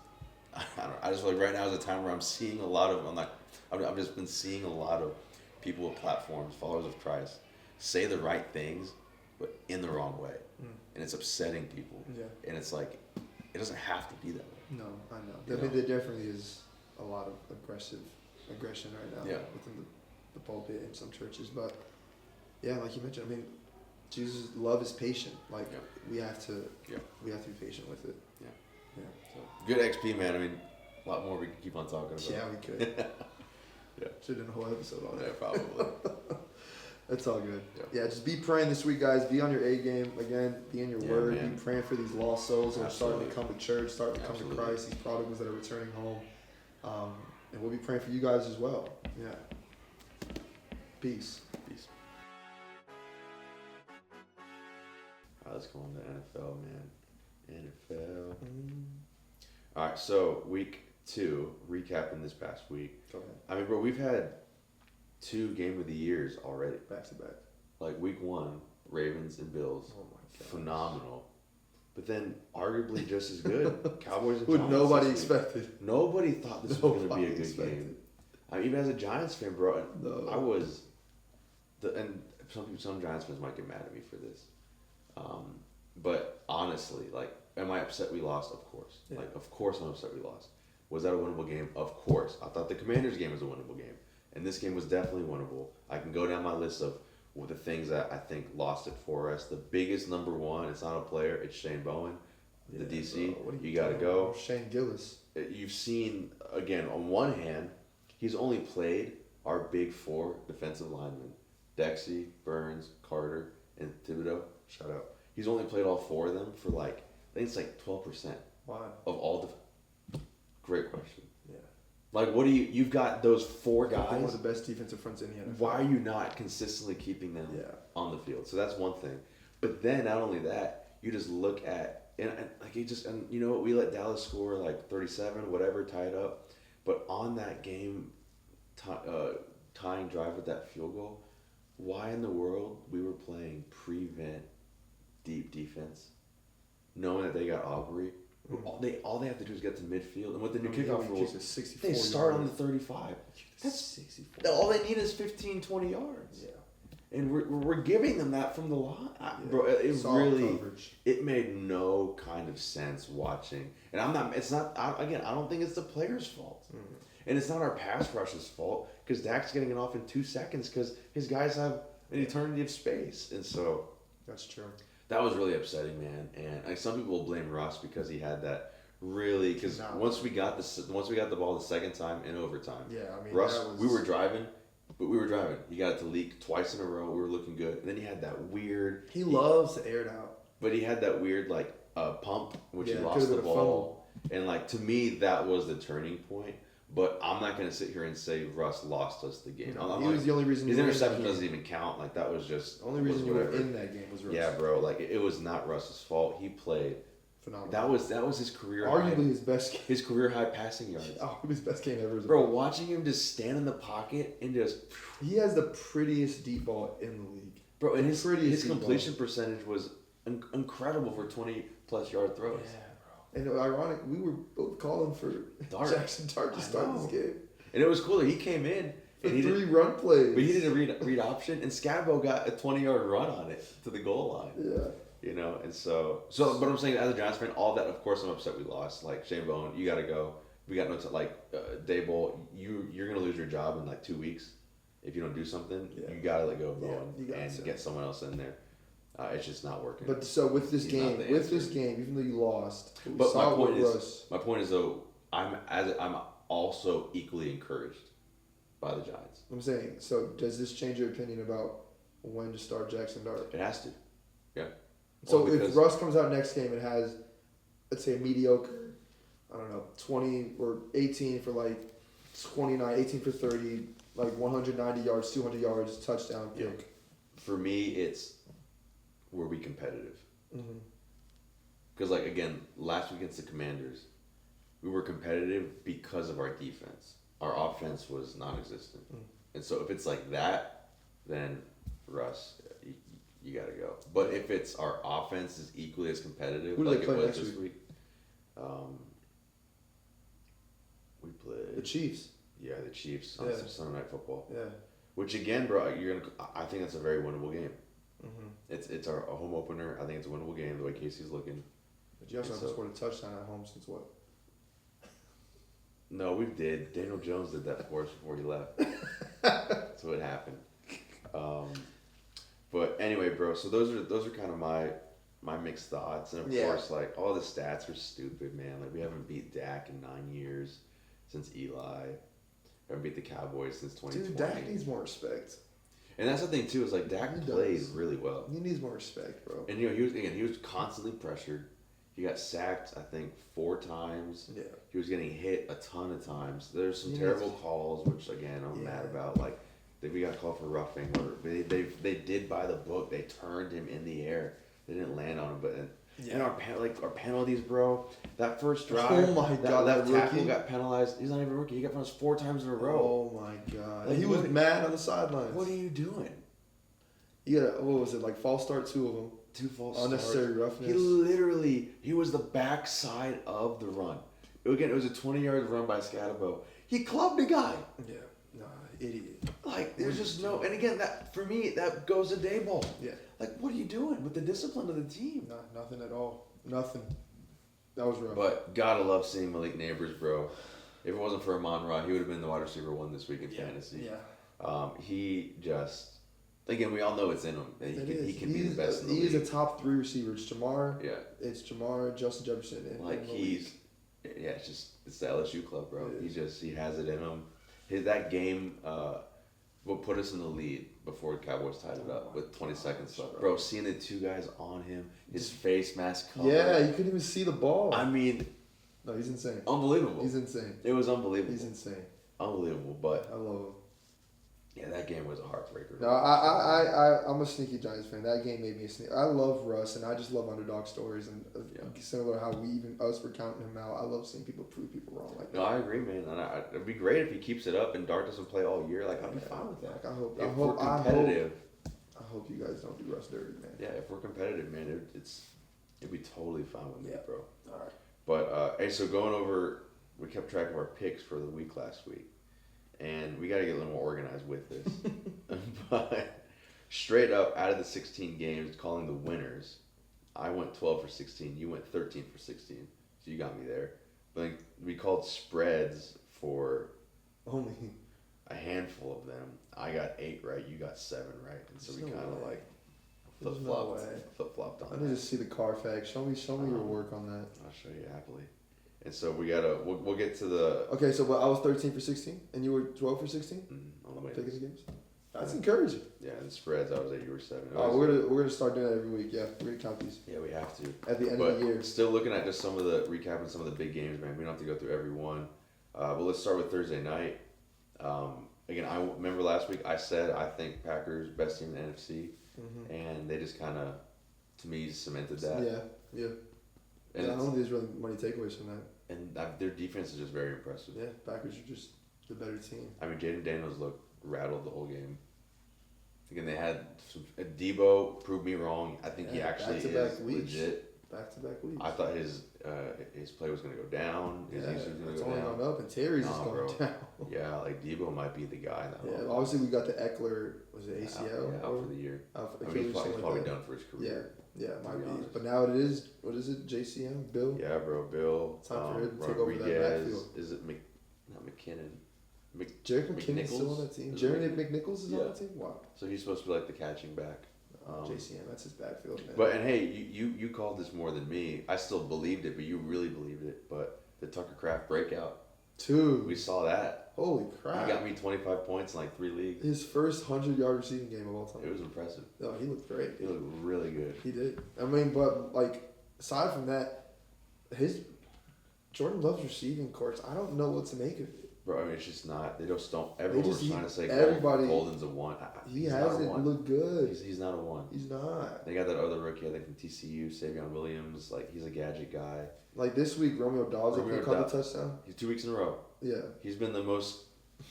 I just feel like right now is a time where I'm seeing a lot of, I've just been seeing a lot of people with platforms, followers of Christ, say the right things, but in the wrong way. And it's upsetting people. Yeah. And it's like, it doesn't have to be that way. No, I know. I mean, there definitely is a lot of aggression right now within the pulpit in some churches. But, yeah, like you mentioned, I mean, Jesus' love is patient. Like Yeah. we have to Yeah. we have to be patient with it. Yeah. Yeah. So good XP, man. I mean, a lot more we could keep on talking about. Yeah, we could. Yeah. Should have done a whole episode on Yeah, it. probably. That's all good. Yeah. Just be praying this week, guys. Be on your A game. Again, be in your word. man. Be praying for these lost souls that are starting to Absolutely. come to church, starting to come to Absolutely. Christ, these prodigals that are returning home. And we'll be praying for you guys as well. Yeah. Peace. Peace. All right, let's go on to NFL, man. NFL. All right, so week 2, recapping this past week. Go ahead. I mean, bro, we've had 2 game of the years already. Back to back. Like week 1, Ravens and Bills, Oh my God. phenomenal. But then arguably just as good, Cowboys and Who Giants. nobody this week. expected. Nobody thought this was going to be Nobody a good expected. game. I mean, even as a Giants fan, bro, No. I was. And some Giants fans might get mad at me for this. But honestly, like, am I upset we lost? Of course. Yeah. Like, of course I'm upset we lost. Was that a winnable game? Of course. I thought the Commanders game was a winnable game. And this game was definitely winnable. I can go down my list of the things that I think lost it for us. The biggest number one, it's not a player, it's Shane Bowen, the DC. Bro, what are you got to doing, go. bro? Shane Gillis. You've seen, again, on one hand, he's only played our big 4 defensive linemen. Dexy, Burns, Carter, and Thibodeau. Shout out. He's only played all 4 of them for I think it's 12% Why? of all Great question. Yeah. Like, what do you've got those 4 One guys. of the best defensive fronts in the NFL. Why are you not consistently keeping them on the field? So that's one thing. But then not only that, you just look at, and you know what, we let Dallas score 37, whatever, tie it up. But on that game, tying drive with that field goal, why in the world we were playing prevent deep defense, knowing that they got Aubrey? All they have to do is get to midfield, and with the new kickoff rules, they start on the 35. That's 64. all they need is 15, 20 yards. Yeah. And we're giving them that from the line, bro. It made no kind of sense watching. And I don't think it's the player's fault. And it's not our pass rush's fault, because Dak's getting it off in 2 seconds because his guys have an eternity of space. And so That's true. that was really upsetting, man. And some people will blame Russ because he had that really, because once we got the ball the second time in overtime, I mean, Russ, we were driving. He got it to leak twice in a row. We were looking good, and then he had that weird. He loves to air it out. But he had that weird pump, which he lost the been a ball, and to me that was the turning point. But I'm not gonna sit here and say Russ lost us the game. No, he was the only reason. His interception doesn't even count. That was just the only reason you were in that game was Russ. Yeah, bro. It was not Russ's fault. He played phenomenal. That was his career. Arguably his best game. His career high passing yards. His best game ever. Bro, watching him just stand in the pocket and just. He has the prettiest deep ball in the league. Bro, and his completion percentage was incredible for 20+ yard throws. Yeah, bro. And ironic, we were both calling for Jackson Dart to start this game. And it was cool that he came in. For 3 run plays. But he did a read option, and Scabo got a 20-yard run on it to the goal line. Yeah. And so, but I'm saying as a Giants fan, all that, of course, I'm upset we lost. Shane Bowen, you got to go. We got no Daboll, you're gonna lose your job in 2 weeks if you don't do something. You gotta let go of Bowen and get someone else in there. It's just not working. But so with this game, even though you lost, but my point is though, I'm also equally encouraged by the Giants. I'm saying, so does this change your opinion about when to start Jackson Dart? It has to. Yeah. So if Russ comes out next game and has, let's say, a mediocre, 20 or 18 for 29, 18 for 30, 190 yards, 200 yards, touchdown pick. For me, it's were we competitive? Because again, last week against the Commanders, we were competitive because of our defense. Our offense was non-existent. And so if it's like that, then Russ, you got to go. But if it's our offense is equally as competitive Who do they play it was next this week, we played the Chiefs. Yeah, the Chiefs on Sunday Night Football. Yeah. Which again, bro, I think that's a very winnable game. It's our home opener. I think it's a winnable game the way Casey's looking. But you also haven't scored a touchdown at home since what? No, we did. Daniel Jones did that for us before he left. That's what happened. But anyway, bro. So those are kind of my mixed thoughts, and of course, like all the stats are stupid, man. Like we haven't beat Dak in 9 years since Eli. We haven't beat the Cowboys since 2020. Dude, Dak needs more respect. And that's the thing too, is like Dak plays really well. He needs more respect, bro. And he was constantly pressured. He got sacked, I think, 4 times. Yeah. He was getting hit a ton of times. There's some terrible calls, which again I'm mad about. Like we got called for roughing, or they did by the book. They turned him in the air. They didn't land on him, but and our penalties, bro. That first drive, oh my god, that tackle got penalized. He's not even a rookie. He got penalized 4 times in a row. Oh my god, Like, he was mad on the sidelines. What are you doing? You got what was it, like false start, 2 of them. 2 false unnecessary starts. roughness. He was the backside of the run. Again, it was a 20-yard run by Scatabo. He clubbed a guy. Yeah, nah, idiot. Like there's just no. And again, that for me that goes to Daboll. Yeah. Like what are you doing with the discipline of the team? Nah, nothing at all. Nothing. That was rough. But gotta love seeing Malik Neighbors, bro. If it wasn't for Amon-Ra, he would have been the wide receiver 1 this week in fantasy. Yeah. He just. Again, we all know it's in him. He can be the best in the league. He is a top 3 receiver. It's Jamar. Yeah. It's Jamar, Justin Jefferson, and it's the LSU club, bro. He has it in him. That game will put us in the lead before the Cowboys tied it up with 20 seconds left. Bro, seeing the 2 guys on him, his face mask covered. Yeah, you couldn't even see the ball. I mean, no, he's insane. Unbelievable. He's insane. It was unbelievable. He's insane. Unbelievable, but I love him. Yeah, that game was a heartbreaker. No, I'm a sneaky Giants fan. That game made me a sneak. I love Russ, and I just love underdog stories, and similar to how us were counting him out. I love seeing people prove people wrong like that. No, I agree, man. And it'd be great if he keeps it up and Dart doesn't play all year. Like, I'd be fine with that. Like, I hope you guys don't do Russ dirty, man. Yeah, if we're competitive, man, it'd be totally fine with me, bro. All right. But hey, so going over, we kept track of our picks for the week last week. And we got to get a little more organized with this. But straight up, out of the 16 games, calling the winners, I went 12 for 16. You went 13 for 16. So you got me there. But we called spreads for only a handful of them. I got 8 right. You got 7 right. And so we kind of like flip-flopped on that. I need to see the Carfax. Show me your work on that. I'll show you happily. And so we'll get to the... Okay, so I was 13 for 16, and you were 12 for 16? On the way. Picking the games? That's encouraging. Yeah, and spreads, I was 8, you were 7. We're gonna start doing that every week, yeah. We're gonna count these. Yeah, we have to. At the end of the year. Still looking at just recapping some of the big games, man. We don't have to go through every one. But let's start with Thursday night. Again, I remember last week I said I think Packers best team in the NFC, and they just kind of, to me, cemented that. Yeah. And I don't think there's really many takeaways from that. And their defense is just very impressive. Yeah, Packers are just the better team. I mean, Jaden Daniels looked rattled the whole game. Again, they had Debo proved me wrong. I think he actually is legit. Back-to-back weeks. I thought his play was going to go down. His usage was going to go down. It's only gone up, and Terry's just going down. Yeah, like Debo might be the guy. Obviously we got the Eckler, was it ACL? Out for the year. He's probably done for his career. Yeah, it might be. But now it is, what is it, JCM? Bill? Yeah, bro, Bill. Time for him to take over that backfield. Is it not McKinnon? Jerry McKinnon's still on that team? Jerry McNichols is on that team? Wow. So he's supposed to be like the catching back. JCM, that's his backfield, man. But, and hey, you called this more than me. I still believed it, but you really believed it. But the Tucker Kraft breakout. Dude. We saw that. Holy crap. He got me 25 points in like 3 leagues. His first 100-yard receiving game of all time. It was impressive. No, he looked great. He looked really good. He did. I mean, but, like, aside from that, Jordan Love's receiving course, I don't know what to make of it. Bro, I mean, it's just not. Everyone was trying to say Golden's a 1. He hasn't looked good. He's not a 1. He's not. They got that other rookie, I think, from TCU, Savion Williams. Like, he's a gadget guy. Like, this week, Romeo Dobbs caught the touchdown. He's 2 weeks in a row. Yeah. He's been the most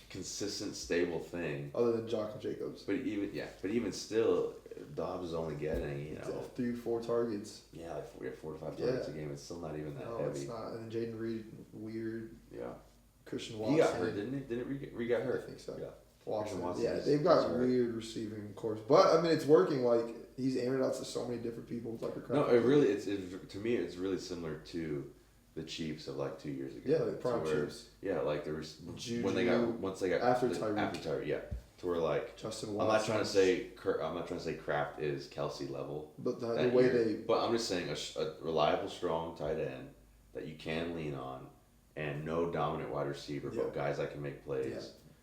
consistent, stable thing. Other than Jock Jacobs. But even still, Dobbs is only getting, 3-4 targets. Yeah, like 4 to 5 targets a game. It's still not even that heavy. No, it's not. And then Jaden Reed, weird. Yeah. Christian Watson. He got hurt, didn't he? Didn't Reed got hurt? I think so. Yeah. Watson. Yeah, they've got weird receiving course. But, I mean, it's working. Like, he's airing it out to so many different people. No, it really, to me, it's really similar to the Chiefs of like 2 years ago. Yeah, the prime Chiefs. Yeah, like there was Juju, once they got after Tyreek. After Tyreek, yeah. to where like Justin I'm Watson. not trying to say Kraft is Kelsey level, but the way they. But I'm just saying a reliable, strong tight end that you can lean on, and no dominant wide receiver, but guys that can make plays. Yeah.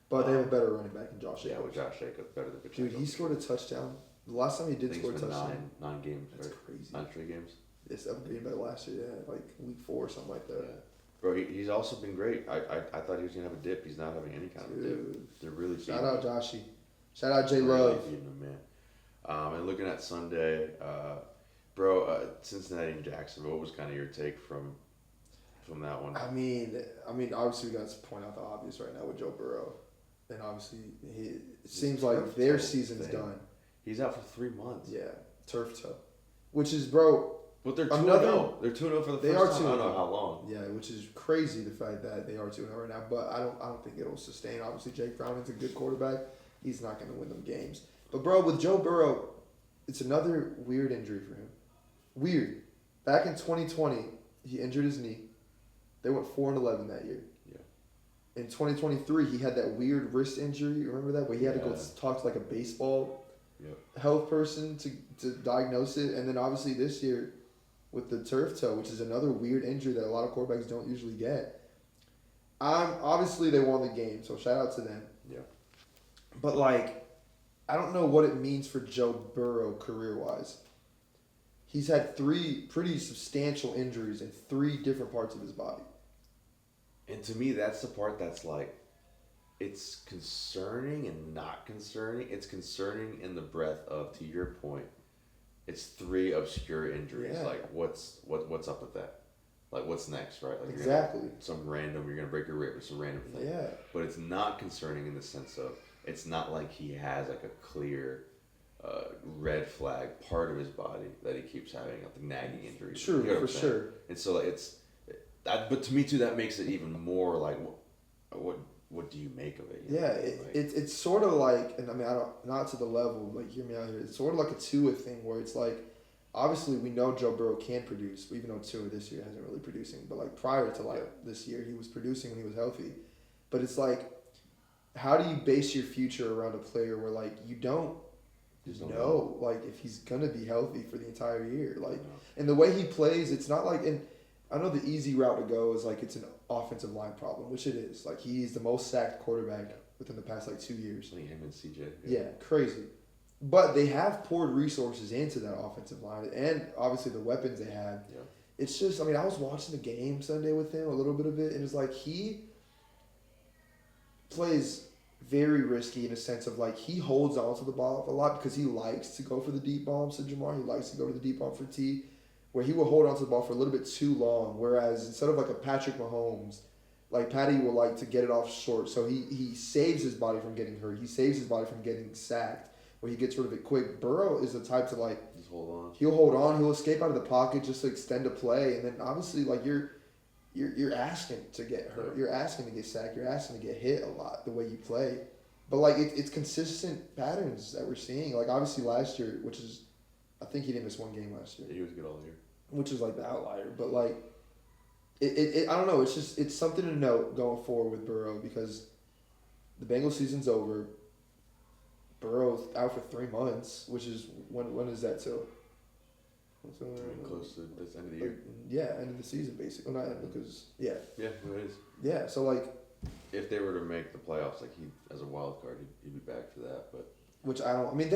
But they have a better running back than Josh Jacobs. Yeah, with Josh Jacobs, better than Pacheco. Dude, he scored a touchdown. The last time he did score a touchdown. Nine games. That's right? crazy. 9 straight games. It's up being better last year, like week 4 or something like that. Yeah. Bro, he's also been great. I thought he was gonna have a dip. He's not having any kind of dip. They're really shout out Joshy. Shout out J Love. Really him, man. And looking at Sunday, bro, Cincinnati and Jacksonville. What was kind of your take from that one? I mean, obviously we got to point out the obvious right now with Joe Burrow, and obviously it seems like their season's done. He's out for 3 months. Yeah, turf toe, which is, bro. But they're 2-0. They're 2-0 for the first time. I don't know how long. Yeah, which is crazy, the fact that they are 2-0 right now. But I don't think it'll sustain. Obviously, Jake Browning's a good quarterback. He's not going to win them games. But, bro, with Joe Burrow, it's another weird injury for him. Weird. Back in 2020, he injured his knee. They went 4-11 that year. Yeah. In 2023, he had that weird wrist injury. Remember that? Where he had to go talk to like a baseball health person to diagnose it. And then obviously this year with the turf toe, which is another weird injury that a lot of quarterbacks don't usually get. Obviously they won the game, so shout out to them. Yeah. But like, I don't know what it means for Joe Burrow career-wise. He's had 3 pretty substantial injuries in 3 different parts of his body. And to me, that's the part that's like, it's concerning and not concerning. It's concerning in the breadth of, to your point, it's 3 obscure injuries. Yeah. Like, what's up with that? Like, what's next, right? Like, exactly. You're gonna break your rib. It's a random thing. Yeah. But it's not concerning in the sense of, it's not like he has like a clear red flag part of his body that he keeps having, like nagging injuries. True, you know for sure. And so but to me too, that makes it even more like, what do you make of it? It's sort of like, and I mean, not to the level, like, hear me out here. It's sort of like a Tua thing where it's like, obviously we know Joe Burrow can produce, even though Tua this year hasn't really producing. But like prior to this year, he was producing when he was healthy. But it's like, how do you base your future around a player where like you don't know like if he's gonna be healthy for the entire year? Like, and the way he plays, it's not like, and I know the easy route to go is like it's an offensive line problem, which it is. Like, he's the most sacked quarterback within the past like 2 years. Like him and CJ. Yeah, crazy. But they have poured resources into that offensive line, and obviously the weapons they have. Yeah. It's just, I mean, I was watching the game Sunday with him, a little bit of it, and it's like he plays very risky in a sense of like he holds on to the ball a lot because he likes to go for the deep bombs to Jamar. He likes to go to the deep bomb for T, where he will hold on to the ball for a little bit too long. Whereas instead of like a Patrick Mahomes, like Patty will like to get it off short. So he saves his body from getting hurt. He saves his body from getting sacked, where he gets rid of it quick. Burrow is the type to like just hold on. He'll hold on. He'll escape out of the pocket just to extend a play, and then obviously like you're asking to get hurt. You're asking to get sacked. You're asking to get hit a lot the way you play. But like it's consistent patterns that we're seeing. Like obviously last year, which is, I think he didn't miss 1 game last year. Yeah, he was good all year. Which is like the outlier. But like it I don't know. It's something to note going forward with Burrow because the Bengals season's over. Burrow's out for 3 months, which is when is that till? Close to the end of the year. Yeah, end of the season basically. Well, not end because yeah. Yeah, it is. Yeah, so like, if they were to make the playoffs, like he as a wild card, he'd be back for that. But which I don't. I mean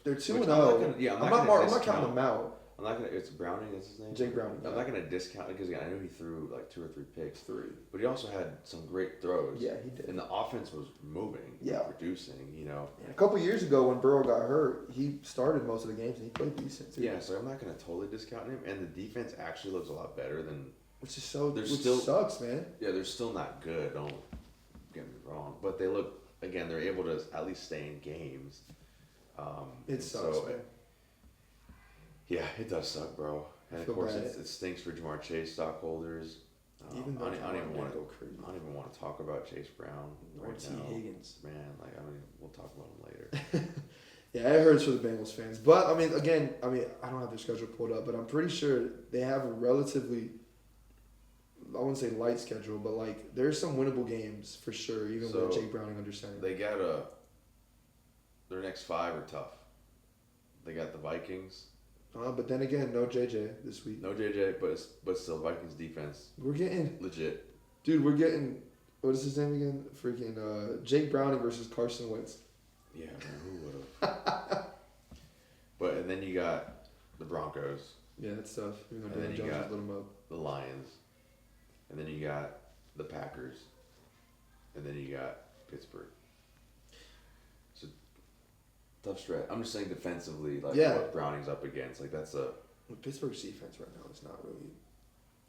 they're 2-0. I'm not counting them out. I'm not gonna. It's Browning. That's his name. Jake Browning. I'm not gonna discount it because I know he threw like 2 or 3 picks. 3. But he also had some great throws. Yeah, he did. And the offense was moving. Yeah. Producing. You know. And a couple years ago when Burrow got hurt, he started most of the games and he played decent too. Yeah, so I'm not gonna totally discount him. And the defense actually looks a lot better than. Which sucks, man. Yeah, they're still not good. Don't get me wrong, but they look. Again, they're able to at least stay in games. It sucks, man. Yeah, it does suck, bro. And of course, it stinks for Jamar Chase stockholders. Even though I don't even want to talk about Chase Brown or T. Higgins. Man, like we'll talk about him later. Yeah, it hurts for the Bengals fans. But I mean, again, I don't have their schedule pulled up, but I'm pretty sure they have a relatively, I wouldn't say light schedule, but like there's some winnable games for sure, even with Jake Browning under center. They got their next 5 are tough. They got the Vikings. But then again, no JJ this week. No JJ, but still Vikings defense. We're getting legit. Dude, we're getting what is his name again? Freaking Jake Browning versus Carson Wentz. Yeah, man, who would have? But and then you got the Broncos. Yeah, that's tough. Even though And then Dan you Jones got lit him up. the Lions, and then you got the Packers, and then you got Pittsburgh. It's a tough stretch. I'm just saying defensively, like what Browning's up against, like that's a Pittsburgh's defense right now is not really.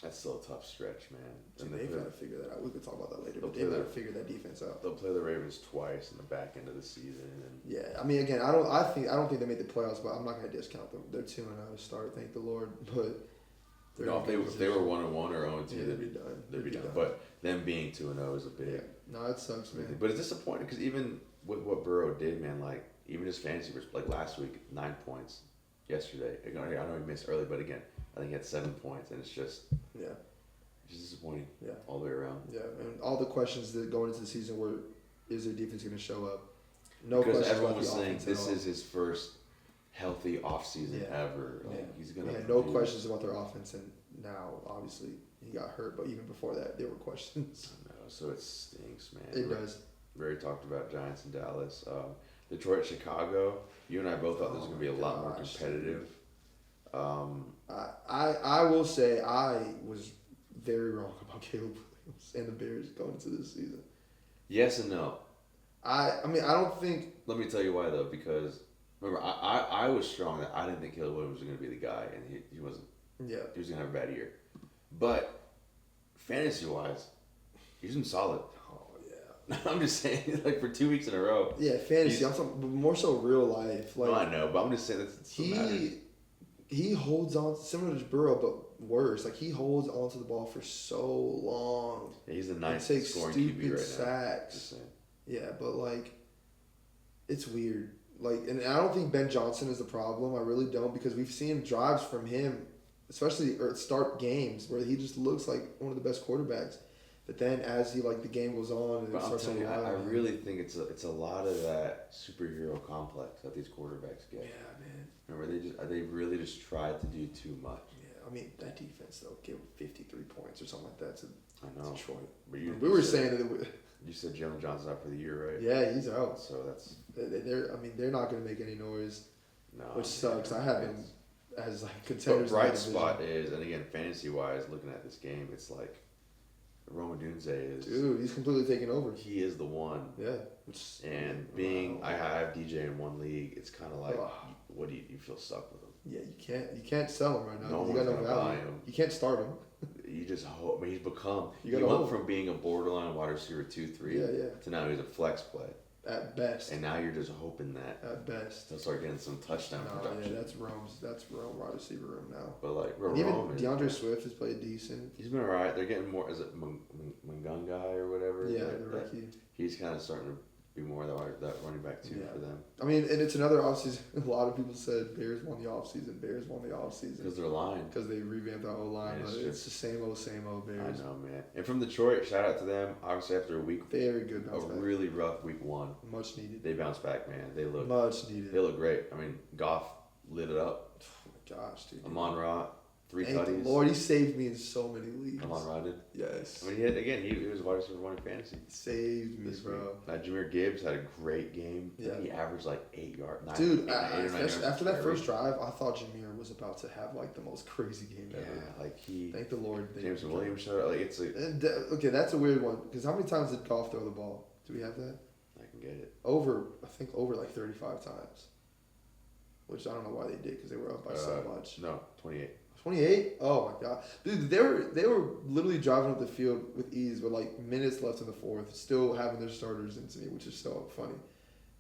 That's still a tough stretch, man. And they've got to figure that out. We could talk about that later, but they've got to figure that defense out. They'll play the Ravens twice in the back end of the season. And yeah, I mean, again, I don't think they made the playoffs, but I'm not going to discount them. They're 2-0 start, thank the Lord. But no, if they were 1-1 or 0-2, they'd be done. They'd be done. But them being 2-0 is a big. Yeah. No, it sucks, man. But it's disappointing because even with what Burrow did, man, like even his fantasy, like last week, 9 points. Yesterday, I know he missed early, but again, I think he had 7 points, and it's just just disappointing. Yeah, all the way around. Yeah, and all the questions that going into the season were, is their defense going to show up? No, because everyone was saying this is his first healthy offseason ever. Like he's gonna. No questions about their offense, and now obviously he got hurt, but even before that, there were questions. I know, so it stinks, man. It does. We already talked about Giants and Dallas, Detroit, Chicago. You and I both thought this was gonna be a lot more competitive. I will say I was very wrong about Caleb Williams and the Bears going into this season. Yes and no. I mean, I don't think... Let me tell you why, though, because, remember, I was strong that I didn't think Caleb Williams was going to be the guy, and he wasn't. Yeah. He was going to have a bad year. But, fantasy-wise, he's been solid. Oh, yeah. I'm just saying, like, for 2 weeks in a row. Yeah, fantasy. I'm talking more so real life. Like, no, I know, but I'm just saying that he holds on, similar to Burrow, but worse. Like, he holds onto the ball for so long. Yeah, he's the ninth scoring QB right sacks. Yeah, but, like, it's weird. Like, and I don't think Ben Johnson is the problem. I really don't, because we've seen drives from him, especially or start games, where he just looks like one of the best quarterbacks. But then as the game goes on and it starts to I really think it's a lot of that superhero complex that these quarterbacks get. Yeah, man. Remember, they really just tried to do too much. Yeah, I mean, that defense, though, gave 53 points or something like that to Detroit. But we were saying that you said Jalen Johnson's out for the year, right? Yeah, he's out. So that's... They're not going to make any noise, which sucks. Yeah, I have them as, contenders. But bright spot is, and again, fantasy-wise, looking at this game, it's like Roma Dunze is... Dude, he's completely taken over. He is the one. Yeah. I have DJ in one league, it's kind of like, what do you feel stuck with him? Yeah, you can't sell him right now. No one's got no value. You can't start him. You just hope. I mean, he went from being a borderline wide receiver 2-3 to now he's a flex play. At best. And now you're just hoping that at best he'll start getting some touchdown production. Yeah, that's Rome wide receiver room now. But even DeAndre Swift has played decent. He's been alright. They're getting more. Is it Mungungai or whatever? Yeah, the rookie. He's kind of starting to be more that running back too for them. I mean, and it's another offseason. A lot of people said Bears won the offseason. Because they're lying. Because they revamped the whole line. But it's the same old Bears. I know, man. And from Detroit, shout out to them. Obviously, after a week, very good bounce back. Really rough week one. Much needed. They bounced back, man. They look much needed. They look great. I mean, Goff lit it up. Oh my gosh, dude. Amon-Ra, 3 Thank tutties. the Lord, he saved me in so many leagues. Amon-Ra did? Yes. I mean, he was wide receiver 1 in fantasy. Saved me, bro. Jameer Gibbs had a great game. Yeah. He averaged 8 yards. Dude, after that first drive, I thought Jameer was about to have the most crazy game ever. Thank the Lord. James Williams showed up. Okay, that's a weird one. Because how many times did Goff throw the ball? Do we have that? I can get it. I think over 35 times. Which I don't know why they did, because they were up by so much. No, 28. 28? Oh my god. Dude, they were literally driving up the field with ease with minutes left in the fourth, still having their starters into me, which is so funny.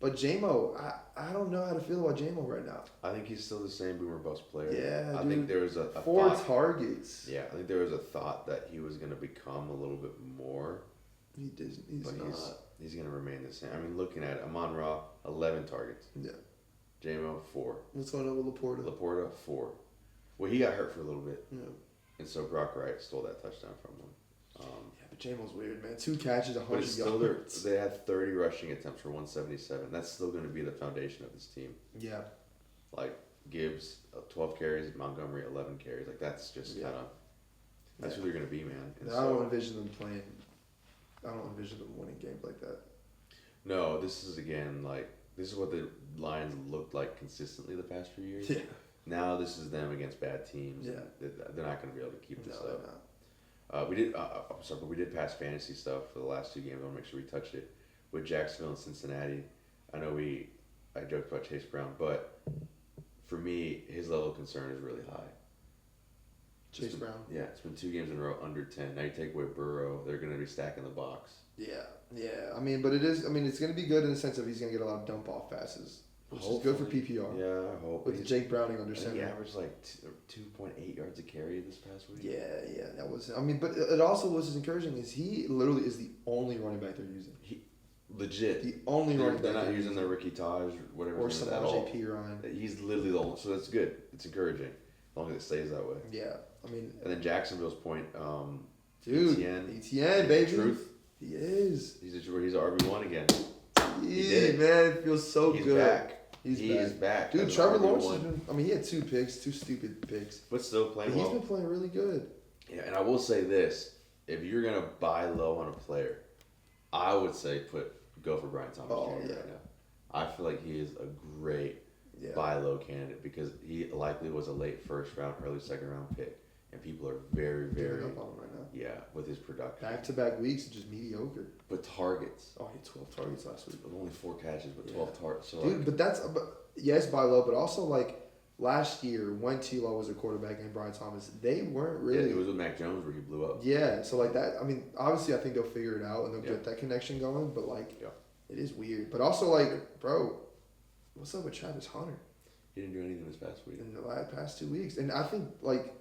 But J-Mo, I don't know how to feel about J-Mo right now. I think he's still the same boomer bust player. Yeah, I think there was a 4 targets. Yeah, I think there was a thought that he was going to become a little bit more. He's not. He's going to remain the same. I mean, looking at it, Amon-Ra, 11 targets. Yeah. J-Mo, 4. What's going on with Laporta? Laporta, 4. Well, he got hurt for a little bit. Yeah. And so Brock Wright stole that touchdown from him. Yeah, but Jamal's weird, man. 2 catches, But 100 it's still yards. they had 30 rushing attempts for 177. That's still going to be the foundation of this team. Yeah. Like Gibbs, 12 carries, Montgomery 11 carries. Like that's just kind of that's who they're going to be, man. And I don't envision them playing. I don't envision them winning games like that. No, this is what the Lions looked like consistently the past few years. Yeah. Now this is them against bad teams. Yeah. They're not going to be able to keep this No, up. We did. I'm sorry, but we did pass fantasy stuff for the last 2 games. I want to make sure we touched it with Jacksonville and Cincinnati. I know I joked about Chase Brown, but for me, his level of concern is really high. Chase Brown. Yeah, it's been 2 games in a row under 10. Now you take away Burrow, they're going to be stacking the box. Yeah. I mean, but it is. I mean, it's going to be good in the sense of he's going to get a lot of dump off passes, which is good for PPR. Yeah, I hope. With Jake Browning under I think center. he averaged like 2.8 yards a carry this past week. Yeah, that was. I mean, but it also was encouraging is he literally is the only running back they're using. Legit. The only running back. They're not using their Ricky Taj or whatever. Or some JP Ryan. He's literally the only. So that's good. It's encouraging as long as it stays that way. Yeah, I mean. And then Jacksonville's point. Dude, Etienne, baby. Truth. He is. He's an RB1 again. He did it, man. It feels so He's good. Back. He is back. Dude, Trevor Lawrence has been. I mean, he had 2 picks, 2 stupid picks. But still playing well. He's been playing really good. Yeah, and I will say this: if you're gonna buy low on a player, I would say go for Brian Thomas Jr. right now. I feel like he is a great buy low candidate because he likely was a late first round, early second round pick, and people are very, very up on him right now. Yeah, with his production. Back-to-back weeks, just mediocre. But targets. Oh, he had 12 targets last week. Only 4 catches, but 12 targets. So dude, but that's yes, buy low, but also like last year when T-Law was a quarterback and Brian Thomas, they weren't really. Yeah, it was with Mac Jones where he blew up. Yeah, so like that. I mean, obviously, I think they'll figure it out and they'll get that connection going. But like, it is weird. But also, like, bro, what's up with Travis Hunter? He didn't do anything this past week. In the past 2 weeks, and I think like,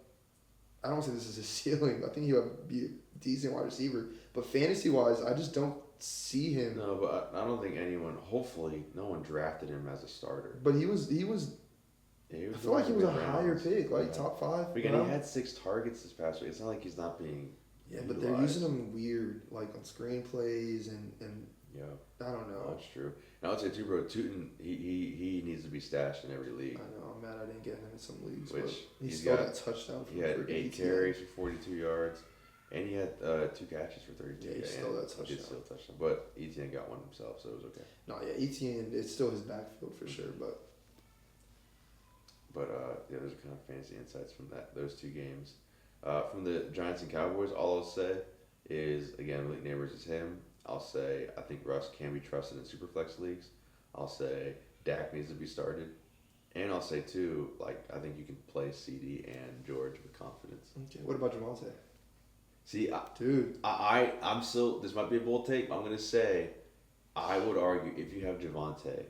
I don't say this is a ceiling. I think he would be a decent wide receiver, but fantasy wise, I just don't see him. No, but I don't think anyone. Hopefully, no one drafted him as a starter. But he was. I feel like he was a higher pick, like top 5. But again, he had 6 targets this past week. It's not like he's not being. Yeah, but they're using him weird, like on screenplays and I don't know. That's true. And I would say too, bro, Tootin, he needs to be stashed in every league. I know. I'm mad I didn't get him in some leagues. Which he stole that touchdown. He had 8 carries for 42 yards, and he had 2 catches for 32. Yeah, he stole that touchdown. He did steal a touchdown, but Etienne got one himself, so it was okay. No, yeah, Etienne, it's still his backfield for sure, but. But those are kind of fancy insights from those 2 games. From the Giants and Cowboys, all I'll say is, again, Malik Neighbors is him. I'll say I think Russ can be trusted in Superflex leagues. I'll say Dak needs to be started. And I'll say, too, like, I think you can play CD and George with confidence. Okay, what about Javonte? See, dude. I'm still, this might be a bold take, but I'm going to say, I would argue if you have Javonte,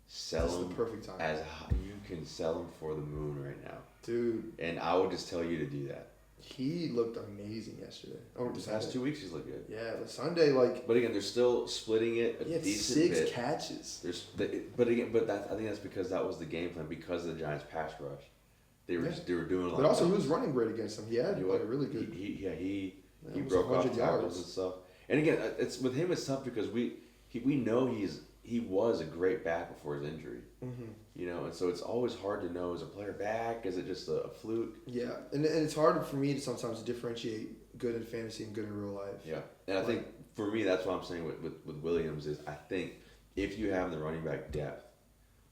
sell him the perfect time. You can sell him for the moon right now. Dude. And I would just tell you to do that. He looked amazing yesterday. The past 2 weeks, he's looked good. Yeah, but Sunday, like. But again, they're still splitting it. He had 6 catches. But I think that's because that was the game plan because of the Giants' pass rush. They were doing a lot. But also, he was running great against him. He had like a really good. He broke off tackles and stuff. And again, it's with him. It's tough because we know he was a great back before his injury. Mm-hmm. You know, and so it's always hard to know, is a player back? Is it just a fluke? Yeah, and it's hard for me to sometimes differentiate good in fantasy and good in real life. Yeah, and I think for me, that's what I'm saying with Williams is I think if you have the running back depth,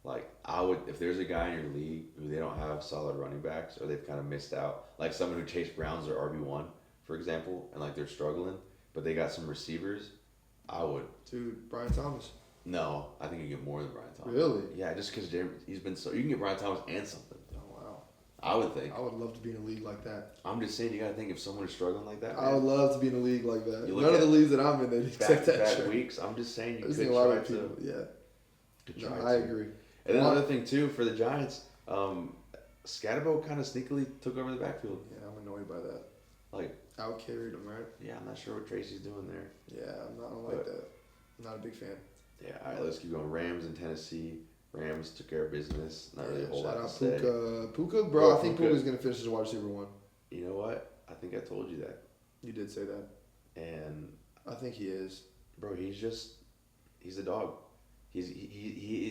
like I would, if there's a guy in your league who they don't have solid running backs or they've kind of missed out, like someone who Chase Brown's their RB1, for example, and like they're struggling, but they got some receivers, I would. Dude, Brian Thomas. No, I think you get more than Brian Thomas. Really? Yeah, just because he's been so. You can get Brian Thomas and something. Oh wow. I would think. I would love to be in a league like that. I'm just saying, you got to think if someone is struggling like that. I would love to be in a league like that. None of the leagues that I'm in, they accept that. Back weeks. I'm just saying you could try a lot of people. Yeah. No, I agree. And then another thing too for the Giants, Scatterbo kind of sneakily took over the backfield. Yeah, I'm annoyed by that. Like out carried him, right? Yeah, I'm not sure what Tracy's doing there. Yeah, I don't like that. I'm not a big fan. Yeah, all right, let's keep going. Rams in Tennessee. Rams took care of business. Not really a whole lot to say. Shout out Puka, bro. I think Puka's going to finish as wide receiver 1. You know what? I think I told you that. You did say that. and I think he is. bro, he's a dog. He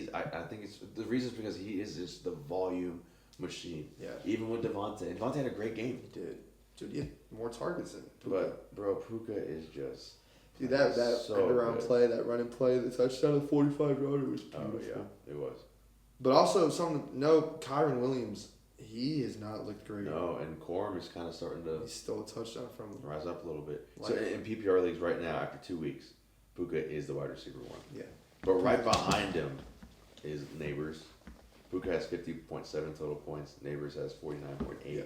is. I think it's the reason is because he is just the volume machine. Yeah. Even with Devontae had a great game. He did. Dude, he had more targets than Puka. But bro, Puka is just. Dude, that so end around good. play, that running play, the touchdown, the 45-yarder was beautiful. Oh yeah, it was. But also, Kyron Williams, he has not looked great. No, and Corum is kind of starting to He stole a touchdown from him. rise up a little bit. Like, So in PPR leagues right now, after 2 weeks, Puka is the wide receiver one. Yeah. But right behind him is Neighbors. Puka has 50.7 total points. Neighbors has 49.8. Yeah.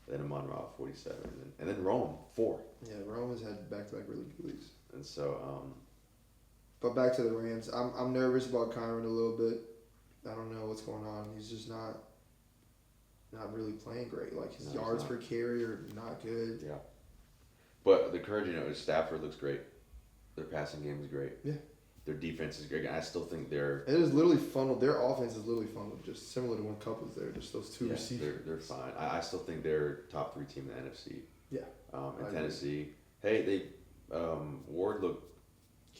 Then Amon-Ra 47, and then Rome 4. Yeah, Rome has had back-to-back really good weeks. And so, But back to the Rams, I'm nervous about Kyron a little bit. I don't know what's going on. He's just not really playing great. Like his yards per carry are not good. yeah. But the encouraging note is Stafford looks great. Their passing game is great. Yeah. Their defense is great. I still think they're. It is literally funneled. Their offense is literally funneled, just similar to when Cup was there. Just those two receivers. They're fine. I still think they're top 3 team in the NFC. Yeah. In Tennessee, hey, Ward looked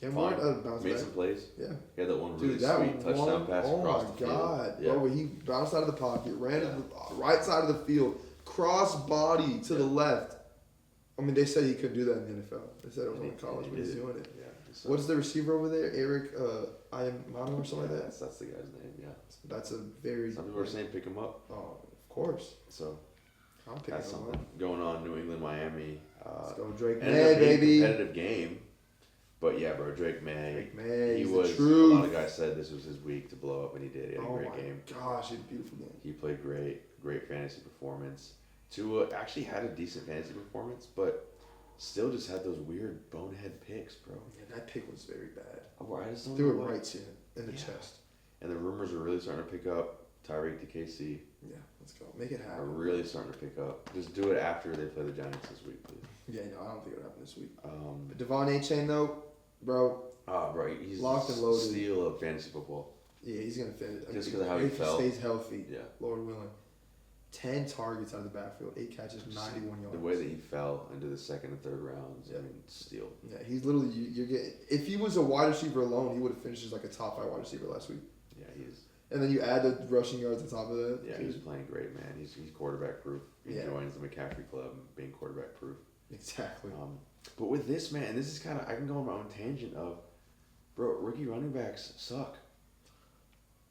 Cam fine. Ward bounced Made back. some plays. Yeah. He had that one really Dude, that sweet touchdown pass across the field. Oh my god, Yeah. bro! When he bounced out of the pocket, ran to the right side of the field, cross body to the left. I mean, they said he couldn't do that in the NFL. They said it was only college, but he's doing it. Yeah. So, What's the receiver over there? Eric Ayamano or something like that? That's the guy's name. Yeah. That's a very. Some people are saying pick him up. Oh, of course. So I'm picking that's him something up. going on. New England, Miami. Let's go, Drake Ended up May, being a baby. competitive game. But yeah, bro, Drake May. Drake May, He he's was. the truth. A lot of guys said this was his week to blow up, and he did. He had a great game. Gosh, he had a beautiful game. He played great fantasy performance. Tua actually had a decent fantasy performance, but still just had those weird bonehead picks, bro. Yeah, that pick was very bad. I just don't Threw know it what. right to him in the chest. And the rumors are really starting to pick up. Tyreek to KC Yeah, let's go. Make it are happen. really starting to pick up. Just do it after they play the Giants this week, please. Yeah, no, I don't think it'll happen this week. Um, But Devon A-Chain, though, bro, bro, he's Locked and loaded. steal of fantasy football. yeah, he's going to finish. Just 'cause of how he if felt. He stays healthy, Yeah. Lord willing. 10 targets out of the backfield, 8 catches, 91 yards. The way that he fell into the second and third rounds, Yeah. I mean, steal. Yeah, he's literally, you're getting, if he was a wide receiver alone, he would have finished as like a top 5 wide receiver last week. Yeah, he's And then you add the rushing yards on top of that. yeah, he's playing great, man. He's quarterback proof. He Yeah. joins the McCaffrey club, being quarterback proof. Exactly. But with this, man, this is kind of, I can go on my own tangent of, bro, rookie running backs suck.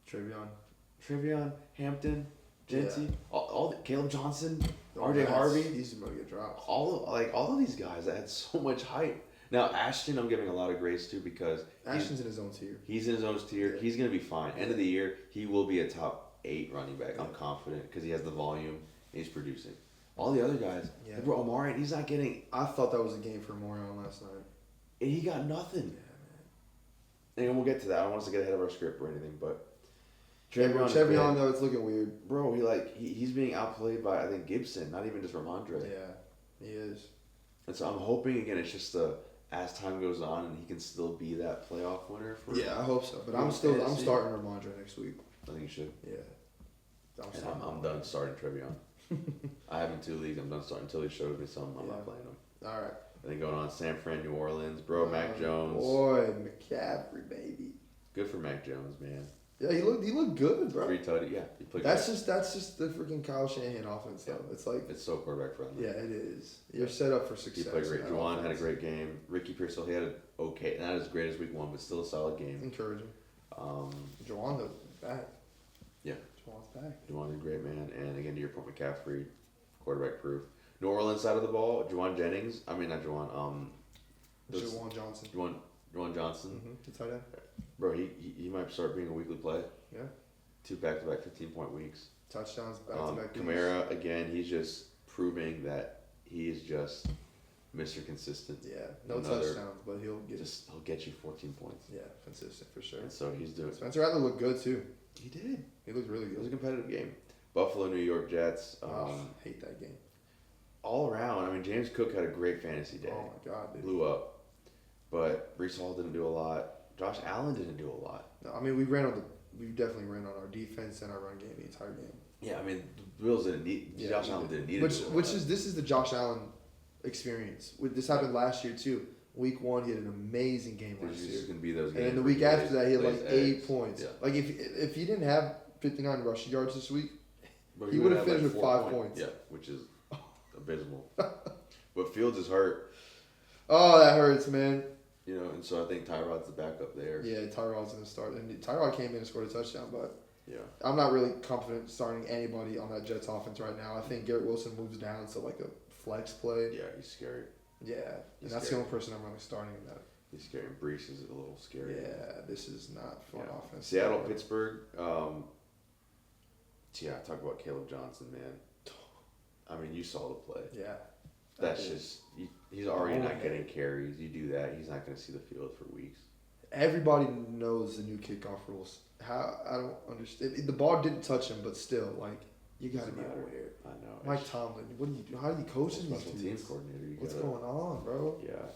Trevion, Hampton, Genty, all the, Caleb Johnson, RJ Harvey. He's going to get dropped. All of these guys that had so much hype. Now Ashton, I'm giving a lot of grace to because Ashton's in his own tier. he's in his own tier. Yeah. He's gonna be fine. End of the year, he will be a top 8 running back. I'm confident because he has the volume and he's producing. All the other guys, bro, Omari, he's not getting. I thought that was a game for Morion last night. And he got nothing. Yeah, man. And we'll get to that. I don't want us to get ahead of our script or anything, but Trevion, though, it's looking weird. bro, he's being outplayed by I think Gibson, not even just Ramondre. Yeah, he is. And so I'm hoping again it's just as time goes on and he can still be that playoff winner for. Yeah, I hope so. But for I'm fantasy. starting Ramondre next week. I think you should. Yeah. And I'm done starting Trevion. I have him 2 leagues. I'm done starting until he shows me something. I'm not playing him. All right. And then going on San Fran, New Orleans, bro. Mac Jones. Boy, McCaffrey, baby. Good for Mac Jones, man. Yeah, he looked good, bro. 3 tutty. Yeah, he played. That's just the freaking Kyle Shanahan offense, though. It's like It's so quarterback friendly. yeah, it is. You're set up for success. He played great. in that Juwan had a offense. great game. Ricky Pearsall, he had an okay, not as great as week 1, but still a solid game. Encouraging. Um, Juwan though back. Yeah. Juwan's back. Juwan is a great man, and again to your point, McCaffrey, quarterback proof. New Orleans side of the ball, Juwan Jennings. I mean not Juwan. Juwan Johnson. Juwan Johnson. The tight end. Bro, he might start being a weekly play. Yeah. 2 back-to-back 15-point weeks. Touchdowns back-to-back. Kamara, again, he's just proving that he is just Mr. Consistent. Yeah, no touchdowns, but he'll get you 14 points. Yeah, consistent for sure. And so he's doing. Spencer Rattler looked good too. He did. He looked really It was a good. competitive game. Buffalo, New York Jets. Hate that game. All around, I mean, James Cook had a great fantasy day. Oh my god, dude. Blew up. But Brees Hall didn't do a lot. Josh Allen didn't do a lot. No, I mean we definitely ran on our defense and our run game the entire game. Yeah, I mean, the Bills didn't need. Josh Allen didn't need it. This is the Josh Allen experience. This happened last year too. Week 1, he had an amazing game last year. Just gonna be those games. And then the week after that, he had like 8 eggs. points. Yeah. Like if he didn't have 59 rushing yards this week, Bro, he would have finished like with 5 points. Yeah, which is abysmal. But Fields is hurt. Oh, that hurts, man. You know, and so I think Tyrod's the backup there. Yeah, Tyrod's gonna start, and Tyrod came in and scored a touchdown, but yeah, I'm not really confident starting anybody on that Jets offense right now. I think Garrett Wilson moves down to like a flex play. Yeah, he's scary. Yeah, and that's the only person I'm really starting in that. He's scary. Brees is a little scary. Yeah, this is not fun offense. Seattle, Pittsburgh. Talk about Caleb Johnson, man. I mean, you saw the play. Yeah. That's just he's already not getting carries. You do that, he's not going to see the field for weeks. Everybody knows the new kickoff rules. How I don't understand. The ball didn't touch him, but still, like you got to be aware. I know. Mike Tomlin, what do you do? How do you coach these special teams coordinator? What's going on, bro? Yeah,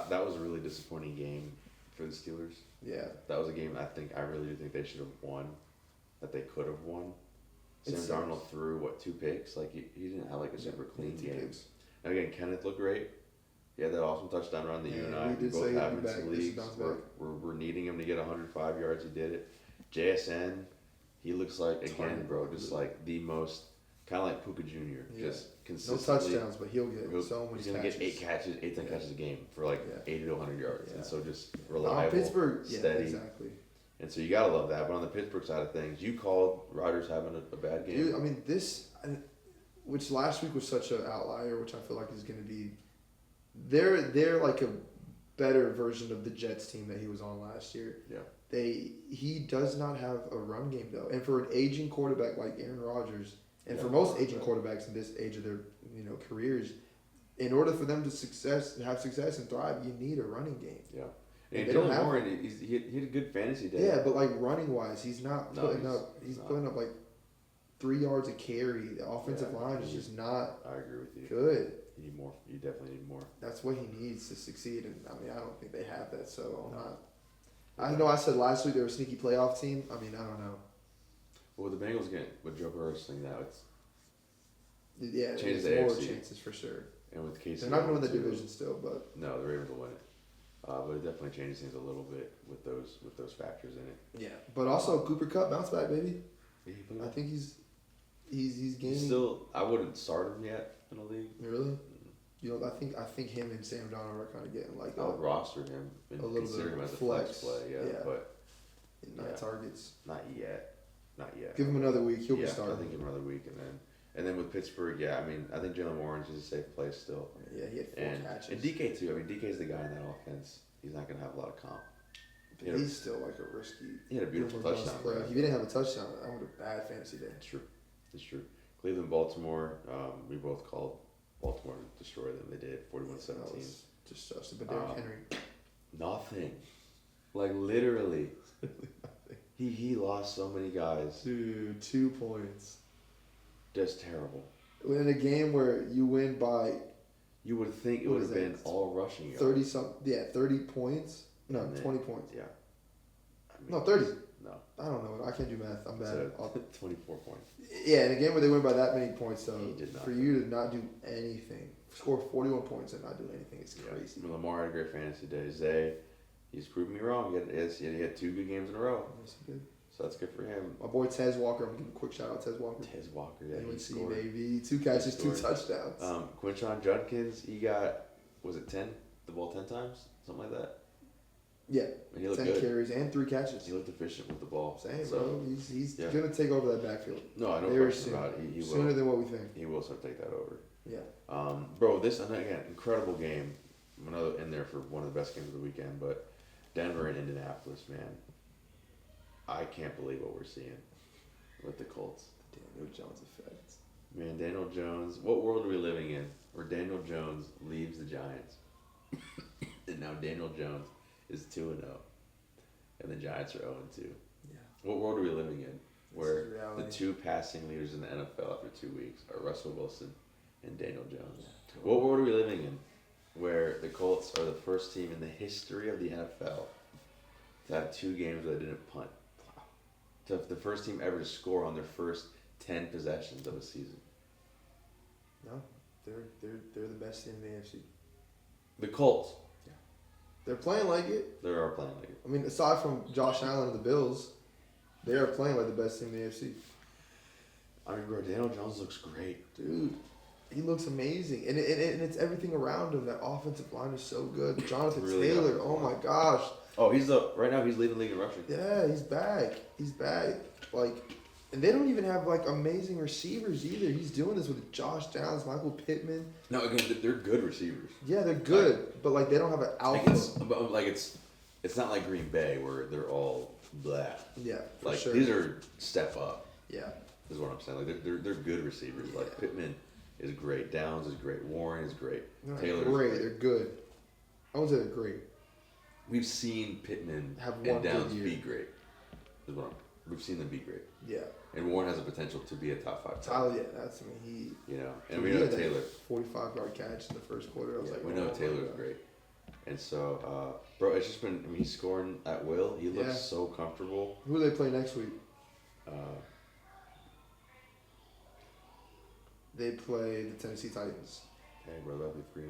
that was a really disappointing game for the Steelers. Yeah, that was a game I really do think they should have won. That they could have won. Sam Darnold threw 2 picks? Like he didn't have like a super clean game. Picks. And again, Kenneth looked great. He had that awesome touchdown run that you and I both have in some leagues. We're needing him to get 105 yards. He did it. JSN, he looks like, again, bro, just like the most, kind of like Puka Jr. Yeah. Just consistently. No touchdowns, but he'll get so many catches. He's going to get 10 catches a game for like 80 to 100 yards. Yeah. And so just reliable, Pittsburgh, steady. Yeah, exactly. And so you got to love that. But on the Pittsburgh side of things, you called Rodgers having a bad game. Dude, I mean, which last week was such an outlier, which I feel like is going to be, they're like a better version of the Jets team that he was on last year. Yeah. He does not have a run game though, and for an aging quarterback like Aaron Rodgers, and for most aging quarterbacks in this age of their careers, in order for them to have success and thrive, you need a running game. Yeah. And Dylan Moore, he had a good fantasy day. Yeah, but like running wise, he's not putting up. He's putting up like 3 yards a carry. The offensive line is just not. I agree with you. Good. You need more. You definitely need more. That's what he needs to succeed, and I mean, I don't think they have that. So I'm not. I know I said last week they were a sneaky playoff team. I mean, I don't know. Well, with the Bengals getting with Joe Burrow's thing now, changes the more chances for sure. And with Casey, they're not going to win the division still, but no, the Ravens will win it. But it definitely changes things a little bit with those factors in it. Yeah, but also Cooper Kupp bounce back, baby. I think he's gaining. Still, I wouldn't start him yet in the league. Really? I think him and Sam Darnold are kind of getting like. I would roster him and consider him as a flex play. Yeah, but 9 targets. Not yet. Give him another week. He'll be starting. I think give him another week, and then with Pittsburgh, I mean, I think Jalen Warren is a safe place still. Yeah, he had 4 catches. And DK too. I mean, DK's the guy in that offense. He's not going to have a lot of comp. He's still like a risky. He had a beautiful touchdown. If he didn't have a touchdown, that would have been a bad fantasy day. It's true. Cleveland, Baltimore. We both called Baltimore to destroy them. They did 41-17. Just but Derrick Henry. Nothing. Like literally. He lost so many guys. Dude, 2 points. Just terrible. In a game where you win by. You would think it would have been all rushing yards. 30 points. No, 20 points. Yeah. I mean, no, 30. No. I don't know. I can't do math. I'm bad. 24 points. Yeah, in a game where they win by that many points, though, for you to not do anything, score 41 points and not do anything, it's crazy. Lamar had a great fantasy day. He's proven me wrong. He had 2 good games in a row. That's good. So that's good for him. My boy Tez Walker, I'm going to give a quick shout out to Tez Walker. Yeah, he scored. Baby. 2 catches, 2 touchdowns. Quinshon Judkins, he got, was it 10? The ball 10 times? Something like that? Yeah. And he looked 10 good. carries and 3 catches. He looked efficient with the ball. Bro. He's going to take over that backfield. No, I don't question about it. He will. Sooner than what we think. He will start to take that over. Yeah. Bro, this, again, incredible game. Another in there for one of the best games of the weekend, but Denver and Indianapolis, man. I can't believe what we're seeing with the Colts. Daniel Jones effect. Man, Daniel Jones. What world are we living in where Daniel Jones leaves the Giants? And now Daniel Jones is 2-0. And the Giants are 0-2. Yeah. What world are we living in where the 2 passing leaders in the NFL after 2 weeks are Russell Wilson and Daniel Jones? Yeah, totally. What world are we living in where the Colts are the first team in the history of the NFL to have 2 games where they didn't punt? To the first team ever to score on their first 10 possessions of a season. No, They're the best team in the AFC. The Colts. Yeah. They're playing like it. They are playing like it. I mean, aside from Josh Allen and the Bills, they are playing like the best team in the AFC. I mean, bro, Daniel Jones looks great. Dude, he looks amazing. And it's everything around him. That offensive line is so good. Jonathan really Taylor, oh my gosh. Oh, right now he's leading the league in rushing. Yeah, he's back. Like, and they don't even have, like, amazing receivers either. He's doing this with Josh Downs, Michael Pittman. No, again, they're good receivers. Yeah, they're good. But, like, they don't have an alpha. It's not like Green Bay where they're all blah. Yeah, for like, sure. These are step up. Yeah. Is what I'm saying. Like, they're good receivers. Yeah. Like, Pittman is great. Downs is great. Warren is great. Taylor is great. They're good. I would say they're great. We've seen Pittman have and Downs be great. We've seen them be great. Yeah. And Warren has the potential to be a top 5 talent. Tyler, yeah, that's, I mean, he. You know, and we know Taylor. 45-yard catch in the first quarter. I was like, we know Taylor's great. And so, bro, it's just been, I mean, he's scoring at will. He looks so comfortable. Who do they play next week? They play the Tennessee Titans. Hey, bro, that'll be 3-0.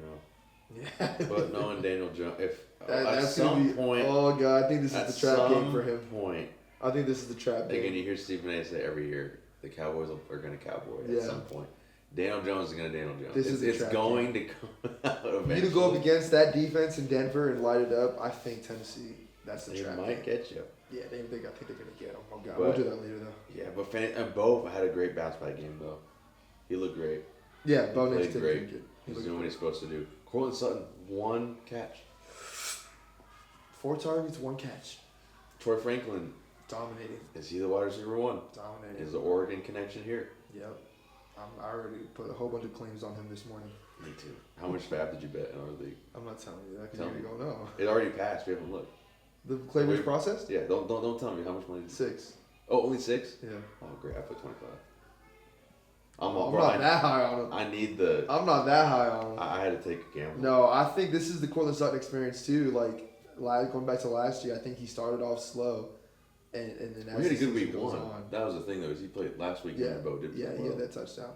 Yeah. But knowing Daniel Jones, if at some point. Oh, God, I think this is the trap game for him. I think this is the trap game. Again, you hear Stephen A. say every year the Cowboys are going to cowboy at some point. Daniel Jones is going to Daniel Jones. It's going to come out eventually. You need to go up against that defense in Denver and light it up. I think Tennessee, that's the trap game. They might get you. Yeah, I think they're going to get him. Oh, God. We'll do that later, though. Yeah, but and Bo had a great bounce back game, though. He looked great. Yeah, Bo played great. He's doing what he's supposed to do. Cortland Sutton, 1 catch. 4 targets, 1 catch. Troy Franklin. Dominating. Is he the wide receiver 1? Dominating. Is the Oregon connection here? Yep. I already put a whole bunch of claims on him this morning. Me too. How much fab did you bet in our league? I'm not telling you that because you're going to go, no. It already passed. We haven't looked. The claim was processed? Yeah. Don't tell me how much money. 6. Oh, only 6? Yeah. Oh, great. I put 25. I'm not that high on him. I'm not that high on him. I had to take a gamble. No, I think this is the Cortland Sutton experience too. Like, going back to last year, I think he started off slow. And then as we had a good week goes 1. on, that was the thing, though, is he played last week and Bo did play well. He had that touchdown.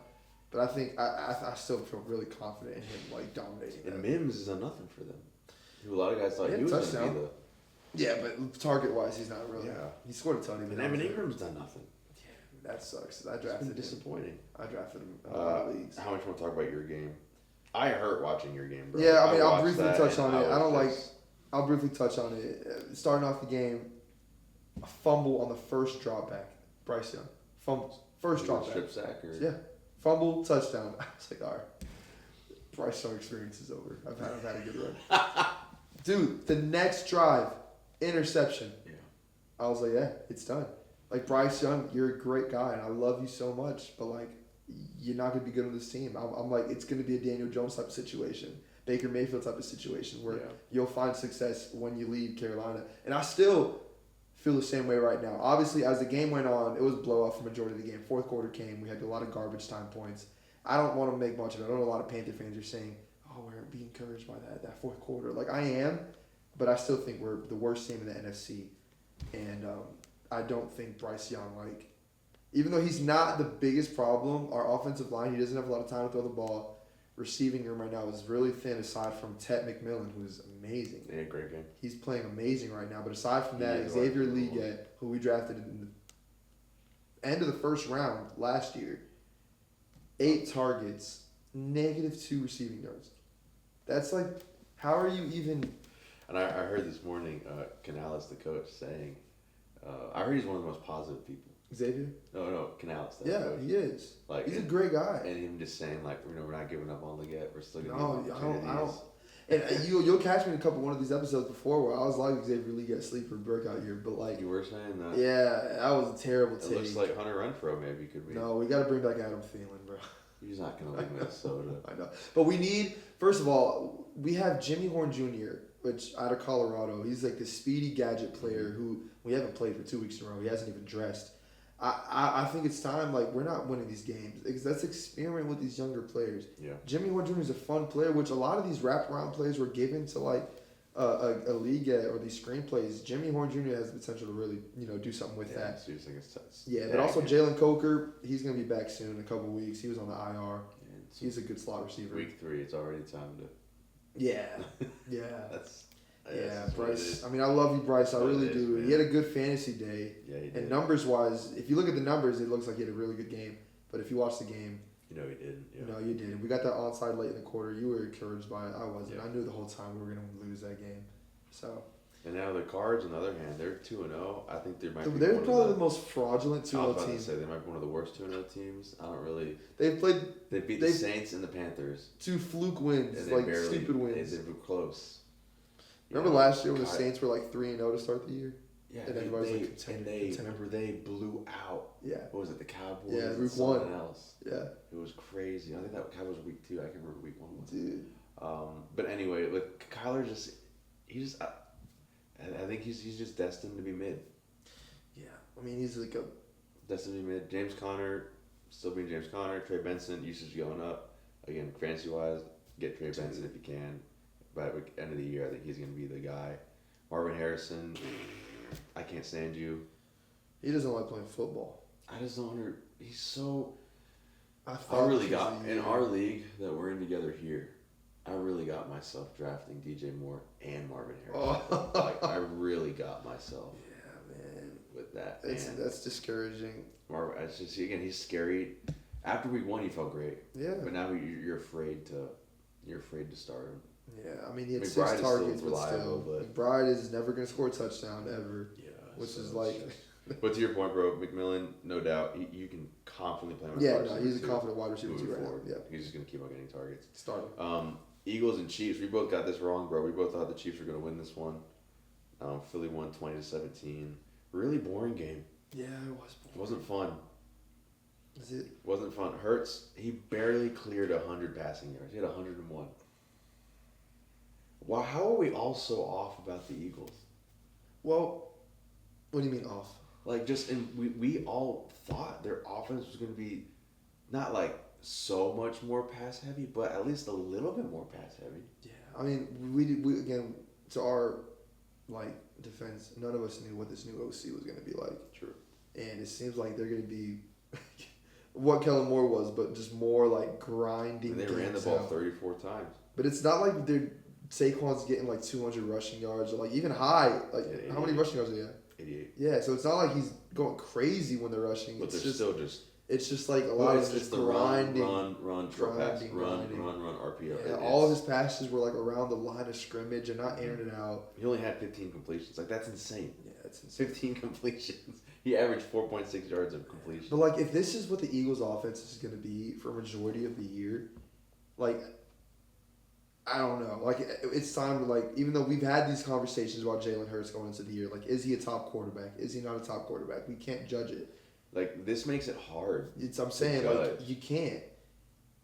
But I think I still feel really confident in him, like, dominating. And Mims is a nothing for them. Who a lot of guys thought he was going to be the... Yeah, but target-wise, he's not really. Yeah. He scored a ton. And Evan Ingram's done nothing. Yeah, that sucks. I drafted him. Disappointing. I drafted him in a lot of leagues. How much want to talk about your game? I hurt watching your game, bro. Yeah, I mean, I'll briefly touch on it. I'll briefly touch on it. Starting off the game, a fumble on the first drop back. Bryce Young. Fumbles. First drop back. Strip sack or... Yeah. Fumble, touchdown. I was like, all right. Bryce Young experience is over. I've had a good run. Dude, the next drive, interception. Yeah. I was like, yeah, it's done. Like, Bryce Young, you're a great guy, and I love you so much, but, like, you're not going to be good on this team. I'm like, it's going to be a Daniel Jones type of situation, Baker Mayfield type of situation where you'll find success when you leave Carolina. And I still feel the same way right now. Obviously, as the game went on, it was blowout for the majority of the game. Fourth quarter came. We had a lot of garbage time points. I don't want to make much of it. I know a lot of Panther fans are saying, oh, we're being encouraged by that fourth quarter. Like, I am, but I still think we're the worst team in the NFC. And I don't think Bryce Young, like, even though he's not the biggest problem, our offensive line, he doesn't have a lot of time to throw the ball. Receiving room right now is really thin aside from Ted McMillan, who's amazing. Yeah, great game. He's playing amazing right now. But aside from that, Xavier Leggett, who we drafted in the end of the first round last year, 8 targets, -2 receiving yards. That's like, how are you even... And I heard this morning, Canales, the coach, saying, I heard he's one of the most positive people. Xavier? No, Canales. Coach. He is. Like, he's a great guy. And him just saying, like, we're not giving up on Leggett. We're still going to give opportunities. And you'll catch me in one of these episodes before where I was like Xavier Leggett sleeper breakout year, but like... You were saying that? Yeah, that was a terrible take. It looks like Hunter Renfrow maybe could be. No, we got to bring back Adam Thielen, bro. He's not going to leave Minnesota. I know. But we need... First of all, we have Jimmy Horn Jr., which out of Colorado. He's like the speedy gadget player who we haven't played for 2 weeks in a row. He hasn't even dressed. I think it's time, like, we're not winning these games. Let's experiment with these younger players. Yeah. Jimmy Horn Jr. is a fun player, which a lot of these wraparound plays were given to, like, a league or these screenplays. Jimmy Horn Jr. has the potential to really, do something with that. Seriously, but also Jalen Coker, he's going to be back soon in a couple weeks. He was on the IR. He's a good slot receiver. Week 3, it's already time to. Yeah. Yeah. That's Bryce. I mean, I love you, Bryce. I really do. Man. He had a good fantasy day. Yeah, he did. And numbers-wise, if you look at the numbers, it looks like he had a really good game. But if you watch the game, he didn't. Yeah. No, you didn't. We got that onside late in the quarter. You were encouraged by it. I wasn't. Yeah. I knew the whole time we were going to lose that game. So. And now the Cards, on the other hand, they're 2-0. I think they're probably the most fraudulent 2-0 team. I was about to say they might be one of the worst 2-0 teams. I don't really. They beat the Saints and the Panthers. 2 fluke wins, stupid wins. They were close. Remember last year when the Saints were 3-0 to start the year? Yeah, and everybody's remember they blew out. Yeah. What was it? The Cowboys. Yeah, and week someone 1. Else. Yeah. It was crazy. I think that Cowboys was week 2. I can't remember week 1 was. Dude. But anyway, Kyler I think he's just destined to be mid. Yeah, I mean he's destined to be mid. James Conner, still being James Conner. Trey Benson, usage going up. Again, fantasy wise, get Trey Benson if you can. By the end of the year, I think he's going to be the guy. Marvin Harrison, I can't stand you. He doesn't like playing football. I just don't he's so. I really got in our league that we're in together here. I really got myself drafting DJ Moore and Marvin Harrison. Oh. I really got myself. Yeah, man. With that. That's discouraging. Marvin, it's just he's scary. After week 1, he felt great. Yeah. But now you're afraid to start him. Yeah, I mean he had McBride 6 targets, but still. McBride is never going to score a touchdown ever. Yeah. Which is But to your point, bro, McMillan, no doubt, you can confidently play him. He's a confident wide receiver too right now. Yeah. He's just going to keep on getting targets. Start him. Eagles and Chiefs, we both got this wrong, bro. We both thought the Chiefs were going to win this one. Philly won 20-17. Really boring game. Yeah, it was boring. It wasn't fun. Is it? Wasn't fun. Hurts, he barely cleared 100 passing yards. He had 101. Wow, how are we all so off about the Eagles? Well, what do you mean off? We all thought their offense was going to be not so much more pass heavy, but at least a little bit more pass heavy. Yeah, I mean, we again, to our defense, none of us knew what this new OC was going to be like. True. And it seems like they're going to be what Kellen Moore was, but just more grinding. And they ran the ball 34 times. But it's not like Saquon's getting 200 rushing yards or even high. How many rushing yards do they have? 88. Yeah, so it's not like he's going crazy when they're rushing. But they're still just. It's just a lot of just the grinding. run, pass, run, RPO. Yeah, all of his passes were around the line of scrimmage and not airing it out. He only had 15 completions. That's insane. Yeah, that's insane. 15 completions. He averaged 4.6 yards of completion. But if this is what the Eagles' offense is going to be for a majority of the year, I don't know. It's time to even though we've had these conversations about Jalen Hurts going into the year, is he a top quarterback? Is he not a top quarterback? We can't judge it. This makes it hard. I'm saying you can't.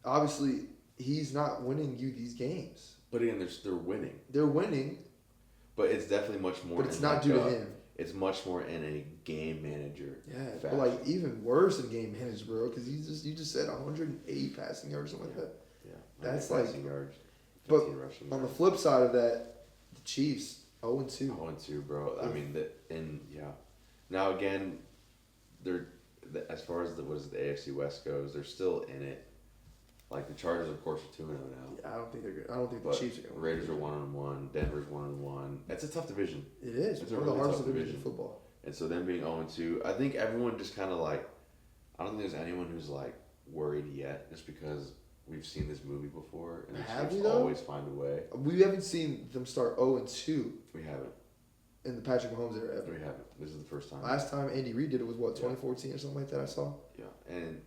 Obviously, he's not winning you these games. But again, they're winning. They're winning. But it's definitely much more. But it's not due to him. It's much more in a game manager. Yeah, fashion. But even worse in game manager, bro, because you just said 108 passing yards or something like that. Yeah, that's passing yards. But on the flip side of that, the Chiefs 0-2. 0-2, bro. I mean Now again, they're as far as the AFC West goes, they're still in it. The Chargers, of course, are 2-0 now. Yeah, I don't think they're good. I don't think the Chiefs are going to win. Raiders are 1-1. Denver's 1-1. That's a tough division. It is. It's one of the hardest divisions in football. And so them being 0-2, I think everyone just kind of I don't think there's anyone who's worried yet, just because we've seen this movie before, and the Chiefs always find a way. We haven't seen them start 0-2. We haven't. In the Patrick Mahomes era ever. We haven't. This is the first time. Last time Andy Reid did it was 2014 or something like that. I saw. Yeah, and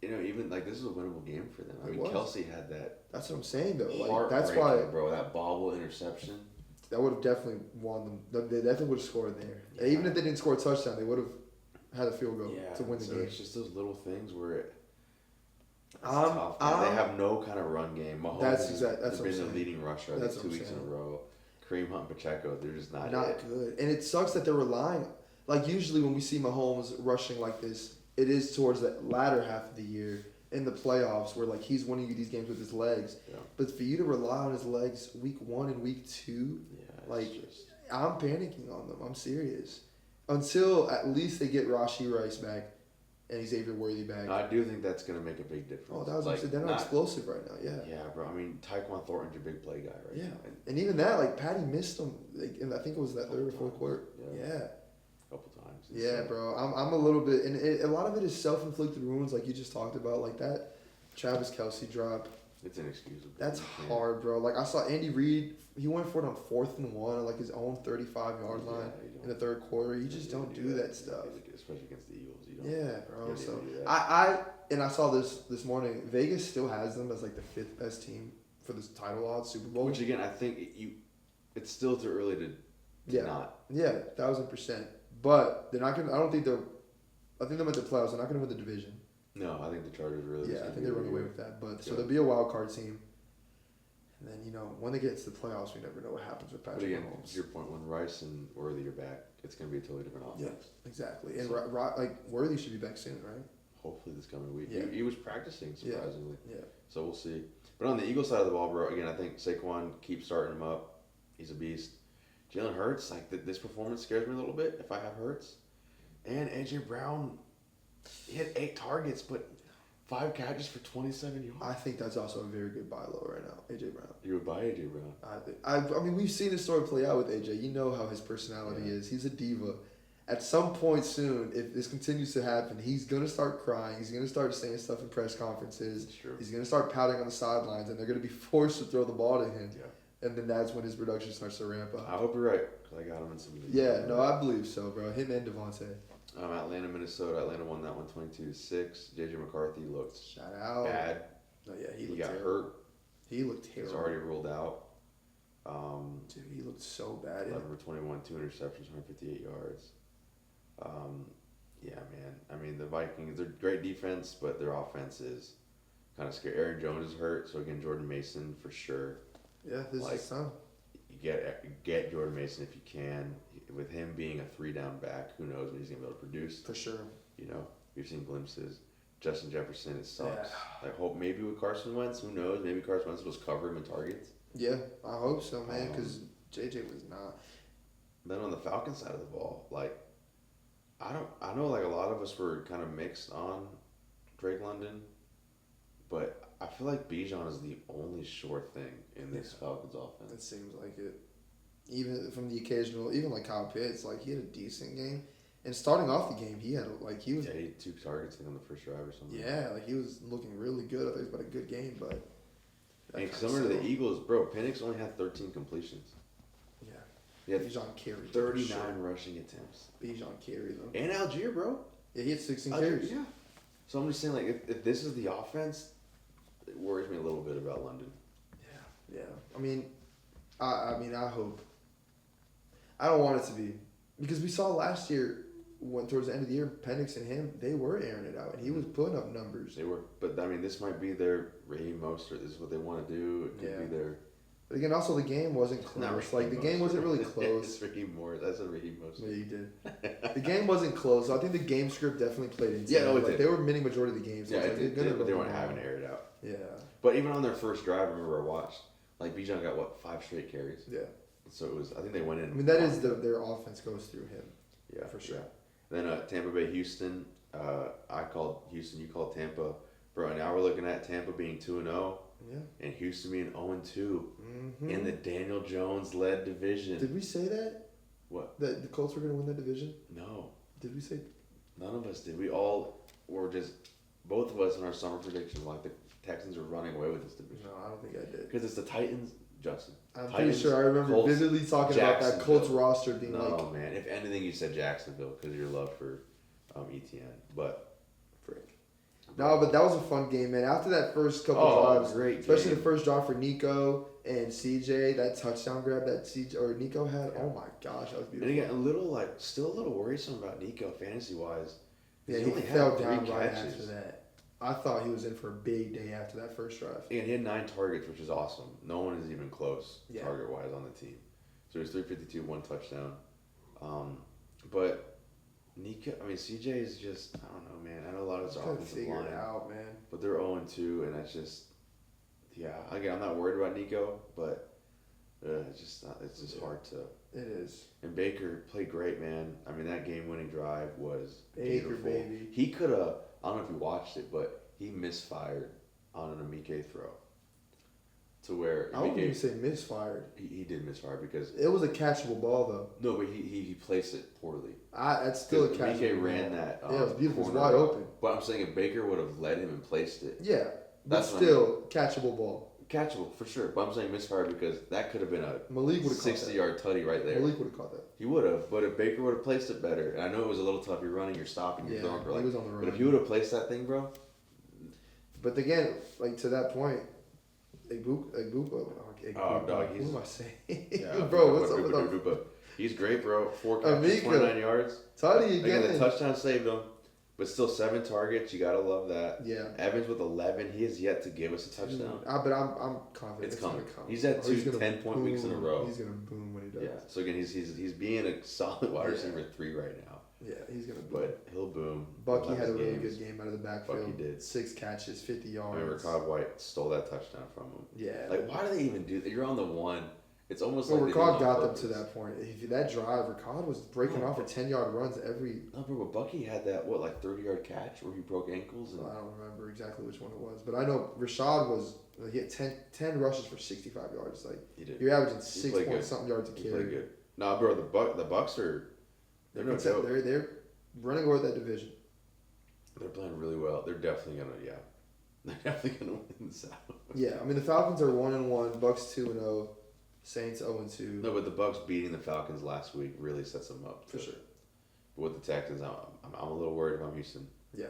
even this is a winnable game for them. I mean, Kelsey had that. That's what I'm saying though. That's why, bro, that bobble interception. That would have definitely won them. They definitely would have scored there. Yeah. Even if they didn't score a touchdown, they would have had a field goal to win the game. It's just those little things where. Tough. They have no kind of run game. Mahomes has been the leading rusher 2 weeks in a row. Kareem Hunt and Pacheco, they're just not good. And it sucks that they're relying. Usually when we see Mahomes rushing like this, it is towards the latter half of the year in the playoffs where he's winning you these games with his legs. Yeah. But for you to rely on his legs week 1 and week 2, I'm panicking on them. I'm serious. Until at least they get Rashee Rice back. and Xavier Worthy back. I do think that's going to make a big difference. Oh, that was like, they're not explosive right now. Yeah. Yeah, bro. I mean, Tyquan Thornton's your big play guy, right? Yeah. Now. And even that, like, Patty missed him, like, and I think it was that third or fourth quarter. Yeah. A couple times. Yeah, bro. I'm a little bit, and a lot of it is self-inflicted wounds, like you just talked about, like that Travis Kelce drop. It's inexcusable. That's hard, bro. Like, I saw Andy Reid, he went for it on 4th and 1 on, like, his own 35-yard line in the third quarter. You just don't do that stuff. Especially against the Eagles. You don't. Yeah, bro. So, I saw this morning, Vegas still has them as, like, the 5th best team for this title odds Super Bowl. Which, again, I think it's still too early to not. Yeah, 1,000%. But they're not going to, I think they'll make the playoffs. They're not going to win the division. No, I think the Chargers really. Yeah, I think they run away with that. But so they'll be a wild card team. And then when they get to the playoffs, we never know what happens with Patrick Mahomes. To your point, when Rice and Worthy are back, it's going to be a totally different offense. Yeah, exactly. And like Worthy should be back soon, right? Hopefully this coming week. Yeah. He was practicing surprisingly. Yeah. So we'll see. But on the Eagles side of the ball, bro, again, I think Saquon keeps starting him up. He's a beast. Jalen Hurts, like this performance scares me a little bit if I have Hurts. And AJ Brown, he had 8 targets, but 5 catches for 27 yards. I think that's also a very good buy low right now, AJ Brown. You would buy AJ Brown. I mean, we've seen this story play out with AJ. You know how his personality is. He's a diva. At some point soon, if this continues to happen, he's going to start crying. He's going to start saying stuff in press conferences. He's going to start pouting on the sidelines, and they're going to be forced to throw the ball to him. Yeah. And then that's when his production starts to ramp up. I hope you're right, because I got him in some of these. Yeah, no, I believe so, bro. Him and Devontae. Atlanta, Minnesota. Atlanta won that one 22-6. JJ McCarthy looked bad. Oh, yeah, he got hurt. He looked terrible. He's already ruled out. Dude, he looked so bad. 11 for 21, 2 interceptions, 158 yards. Yeah, man. I mean, the Vikings, they're great defense, but their offense is kind of scary. Aaron Jones is hurt, so again, Jordan Mason for sure. Yeah, this is time. You get Jordan Mason if you can. With him being a 3-down back, who knows when he's going to be able to produce. For sure. We've seen glimpses. Justin Jefferson, it sucks. Yeah. I hope maybe with Carson Wentz, who knows? Maybe Carson Wentz will just cover him in targets. Yeah, I hope so, man, because JJ was not. Then on the Falcons side of the ball, I know like a lot of us were kind of mixed on Drake London, but I feel like Bijan is the only sure thing in this Falcons offense. It seems like it. Even from the occasional, even like Kyle Pitts, like he had a decent game. And starting off the game, he had he had 2 targets on the first drive or something. Yeah, like he was looking really good. I thought he was about a good game, but. And similar to the Eagles, bro, Penix only had 13 completions. Yeah. He had Bijan carried 39 rushing attempts. Bijan carried them. And Algier, bro. Yeah, he had 16 carries. Yeah. So I'm just saying, like, if this is the offense, it worries me a little bit about London. Yeah. I mean, I hope. I don't want it to be. Because we saw last year, when towards the end of the year, Penix and him, they were airing it out. And he was putting up numbers. They were. But, I mean, this might be their Raheem Mostert. This is what they want to do. It could be their... But again, also the game wasn't close. The game wasn't really close. It's Raheem Moore. That's a Raheem Mostert. Yeah, you did. The game wasn't close. So I think the game script definitely played into it. Yeah, no, it did. They were winning majority of the games. So it did, but they weren't having to air it out. Yeah. But even on their first drive, I remember I watched, Bijan got, 5 straight carries? Yeah. So it was, I think they went in. I mean, that is their offense goes through him. Yeah. For sure. Yeah. Then Tampa Bay, Houston. I called Houston, you called Tampa. Bro, and now we're looking at Tampa being 2-0. Yeah. And Houston being 0-2 in the Daniel Jones-led division. Did we say that? What? That the Colts were going to win that division? No. Did we say? None of us did. We all were just, both of us in our summer prediction, the Texans are running away with this division. No, I don't think I did. Because it's the Titans, Justin. I'm pretty sure I remember vividly talking about that Colts roster being No, man. If anything, you said Jacksonville because of your love for ETN. But, frick. No, but that was a fun game, man. After that first couple drives, great especially game. the first drive for Nico and CJ, that touchdown grab that CJ or Nico had. Yeah. Oh my gosh, that was beautiful. And again, still a little worrisome about Nico fantasy wise. Yeah, he fell down right after that. I thought he was in for a big day after that first drive. And he had 9 targets, which is awesome. No one is even close target wise on the team. So it was 352, 1 touchdown. But Nico, CJ is just, I don't know, man. I know a lot of it's offensive line. It out, man. But they're 0-2, and that's just, again, I'm not worried about Nico, but It's just not, it's just hard to. It is. And Baker played great, man. I mean, that game-winning drive was Baker, beautiful. baby. He could have. I don't know if you watched it, but he misfired on an Amike throw. To where I wouldn't even say misfired. He did misfire because it was a catchable ball though. No, but he placed it poorly. That's still a catchable ball. Amike ran that. Yeah, it was beautiful. It was wide open. But I'm saying if Baker would have led him and placed it. Yeah, but still catchable ball. Catchable for sure, but I'm saying misfire because that could have been a Malik would have 60-yard tutty right there. Malik would have caught that. He would have, but if Baker would have placed it better, and I know it was a little tough. You're running, you're stopping, you're throwing. He was on the run. But if he would have placed that thing, bro. But again, like to that point, Igbuka. Oh, dog. What am I saying? Yeah, bro, what's up with that? He's great, bro. 4 catches, 29 yards. Tutty again. The touchdown saved him. But still 7 targets. You gotta love that. Yeah. Evans with 11. He has yet to give us a touchdown. But I'm confident it's coming. He's had 2 10-point weeks in a row. He's gonna boom when he does. Yeah. So again, he's being a solid wide receiver 3 right now. Yeah, he's gonna boom. But he'll boom. Bucky had a really good game out of the backfield. Bucky did. 6 catches, 50 yards. I remember Rashad White stole that touchdown from him. Yeah. Like, why do they even do that? You're on the 1. It's almost like Rashad got them to that point. If that drive, Rashad was breaking off for 10-yard runs every. No, bro, but Bucky had that 30-yard catch where he broke ankles. And... I don't remember exactly which one it was, but I know Rashad he had 10 rushes for 65 yards. Like he did. You're averaging 6 point something yards a carry. He played good. Nah, bro, the Bucks are they're no joke. They're running away with that division. They're playing really well. They're definitely gonna win the South. Yeah, I mean the Falcons are 1-1, Bucks 2-0. Saints 0-2. No, but the Bucks beating the Falcons last week really sets them up. For sure. But with the Texans, I'm a little worried about Houston. Yeah.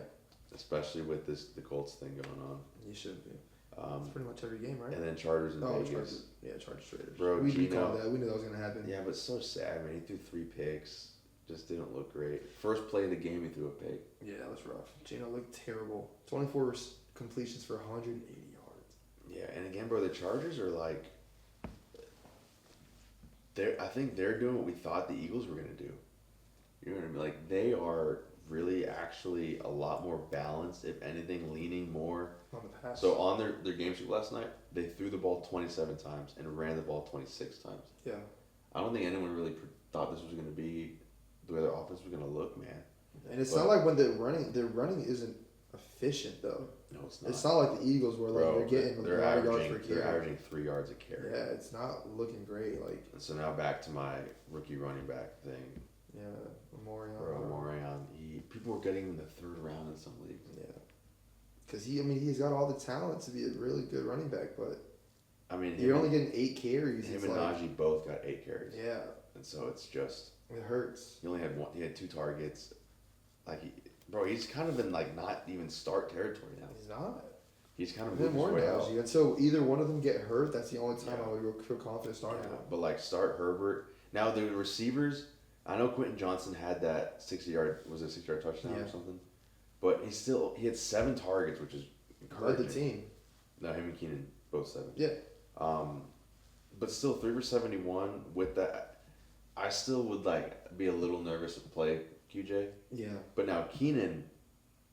Especially with the Colts thing going on. You should be. It's pretty much every game, right? And then Chargers and Vegas. Chargers Raiders. Bro, we called that. We knew that was going to happen. Yeah, but so sad, man. He threw 3 picks. Just didn't look great. First play of the game, he threw a pick. Yeah, that was rough. Gino looked terrible. 24 completions for 180 yards. Yeah, and again, bro, the Chargers are like... I think they're doing what we thought the Eagles were going to do. You know what I mean? Like, they are really actually a lot more balanced, if anything, leaning more. On the pass. So on their game sheet last night, they threw the ball 27 times and ran the ball 26 times. Yeah. I don't think anyone really thought this was going to be the way their offense was going to look, man. And it's not like when their running isn't efficient, though. No, it's not. It's not like the Eagles where they're getting a lot of yards per carry. They're averaging 3 yards a carry. Yeah, it's not looking great. And so now back to my rookie running back thing. Yeah, Morion. People were getting him in the 3rd round in some leagues. Yeah, because he's got all the talent to be a really good running back, but you're only getting 8 carries. Him and Najee both got 8 carries. Yeah, and so it's just it hurts. He only had 1. He had 2 targets. He's kind of in not even start territory now. He's not. He's kind of moving his way out. And so either one of them get hurt. That's the only time I would feel confident starting them. But start Herbert. Now the receivers. I know Quentin Johnson had that 60-yard touchdown or something, but he had 7 targets, which is encouraging. Led the team. No, him and Keenan both 7. Yeah. But still 3 for 71 with that. I still would be a little nervous to play QJ. Yeah. But now Keenan,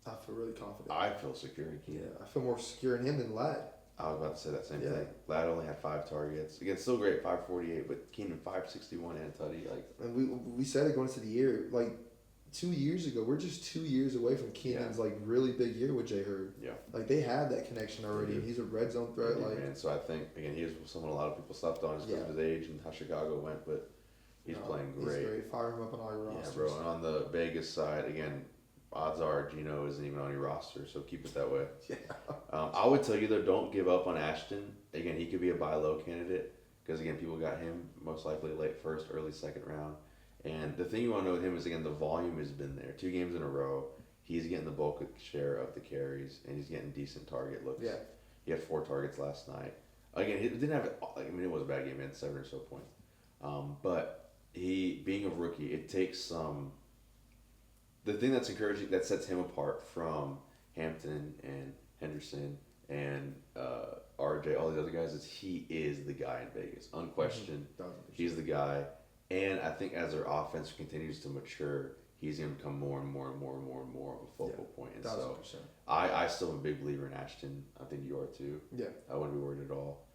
I feel really confident. I feel secure in Keenan. Yeah, I feel more secure in him than Ladd. I was about to say that same thing. Ladd only had 5 targets. Again, still great, 548, but Keenan 561 and a tutty. And we said it going into the year, 2 years ago, we're just 2 years away from Keenan's really big year with Jay Hurd. Yeah. They have that connection already, and he's a red zone threat. Man, so I think again he is someone a lot of people slept on just because of his age and how Chicago went, but he's playing great. He's great. Fire him up on all your rosters. Yeah, bro. And on the Vegas side, again, odds are Gino isn't even on your roster, so keep it that way. Yeah. I would tell you though, don't give up on Ashton. Again, he could be a buy low candidate because again, people got him most likely late 1st, early 2nd round. And the thing you want to know with him is again, the volume has been there. 2 games in a row, he's getting the bulk share of the carries, and he's getting decent target looks. Yeah. He had 4 targets last night. Again, he didn't have. It was a bad game. He had 7 or so points. But he being a rookie, it takes some. The thing that's encouraging that sets him apart from Hampton and Henderson and RJ, all the other guys, is he is the guy in Vegas, unquestioned. Mm-hmm. He's the guy, and I think as their offense continues to mature, he's going to become more and more and more and more and more of a focal point. And 1,000%. so, I still am a big believer in Ashton. I think you are too. Yeah, I wouldn't be worried at all.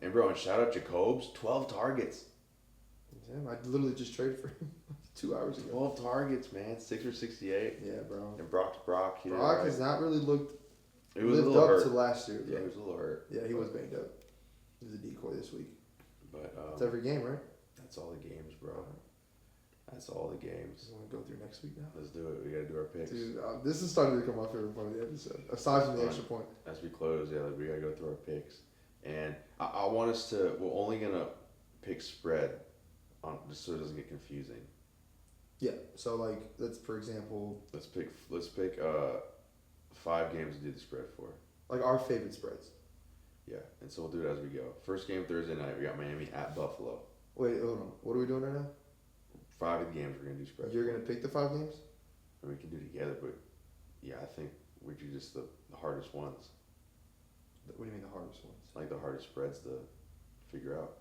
And bro, and shout out Jacobs, 12 targets. Damn, I literally just traded for him 2 hours ago. 12 targets, man. 6 or 68. Yeah, bro. And Brock to Brock. Brock has not really lived lived up hurt to last year. Yeah, he was a little hurt. Yeah, he was banged up. He was a decoy this week. But it's every game, right? That's all the games, bro. That's all the games. You want to go through next week now? Let's do it. We got to do our picks. Dude, this is starting to become my favorite part of the episode. Aside from the extra point. As we close, yeah, we got to go through our picks. And I want us to, we're only going to pick spread on just so it doesn't get confusing. Yeah. So, like, let's, for example. Let's pick 5 games to do the spread for. Like our favorite spreads. Yeah. And so we'll do it as we go. First game Thursday night, we got Miami at Buffalo. Wait, hold on. What are we doing right now? 5 of the games we're going to do spread. You're going to pick the 5 games? And we can do it together, but yeah, I think we do just the hardest ones. What do you mean the hardest ones? Like the hardest spreads to figure out.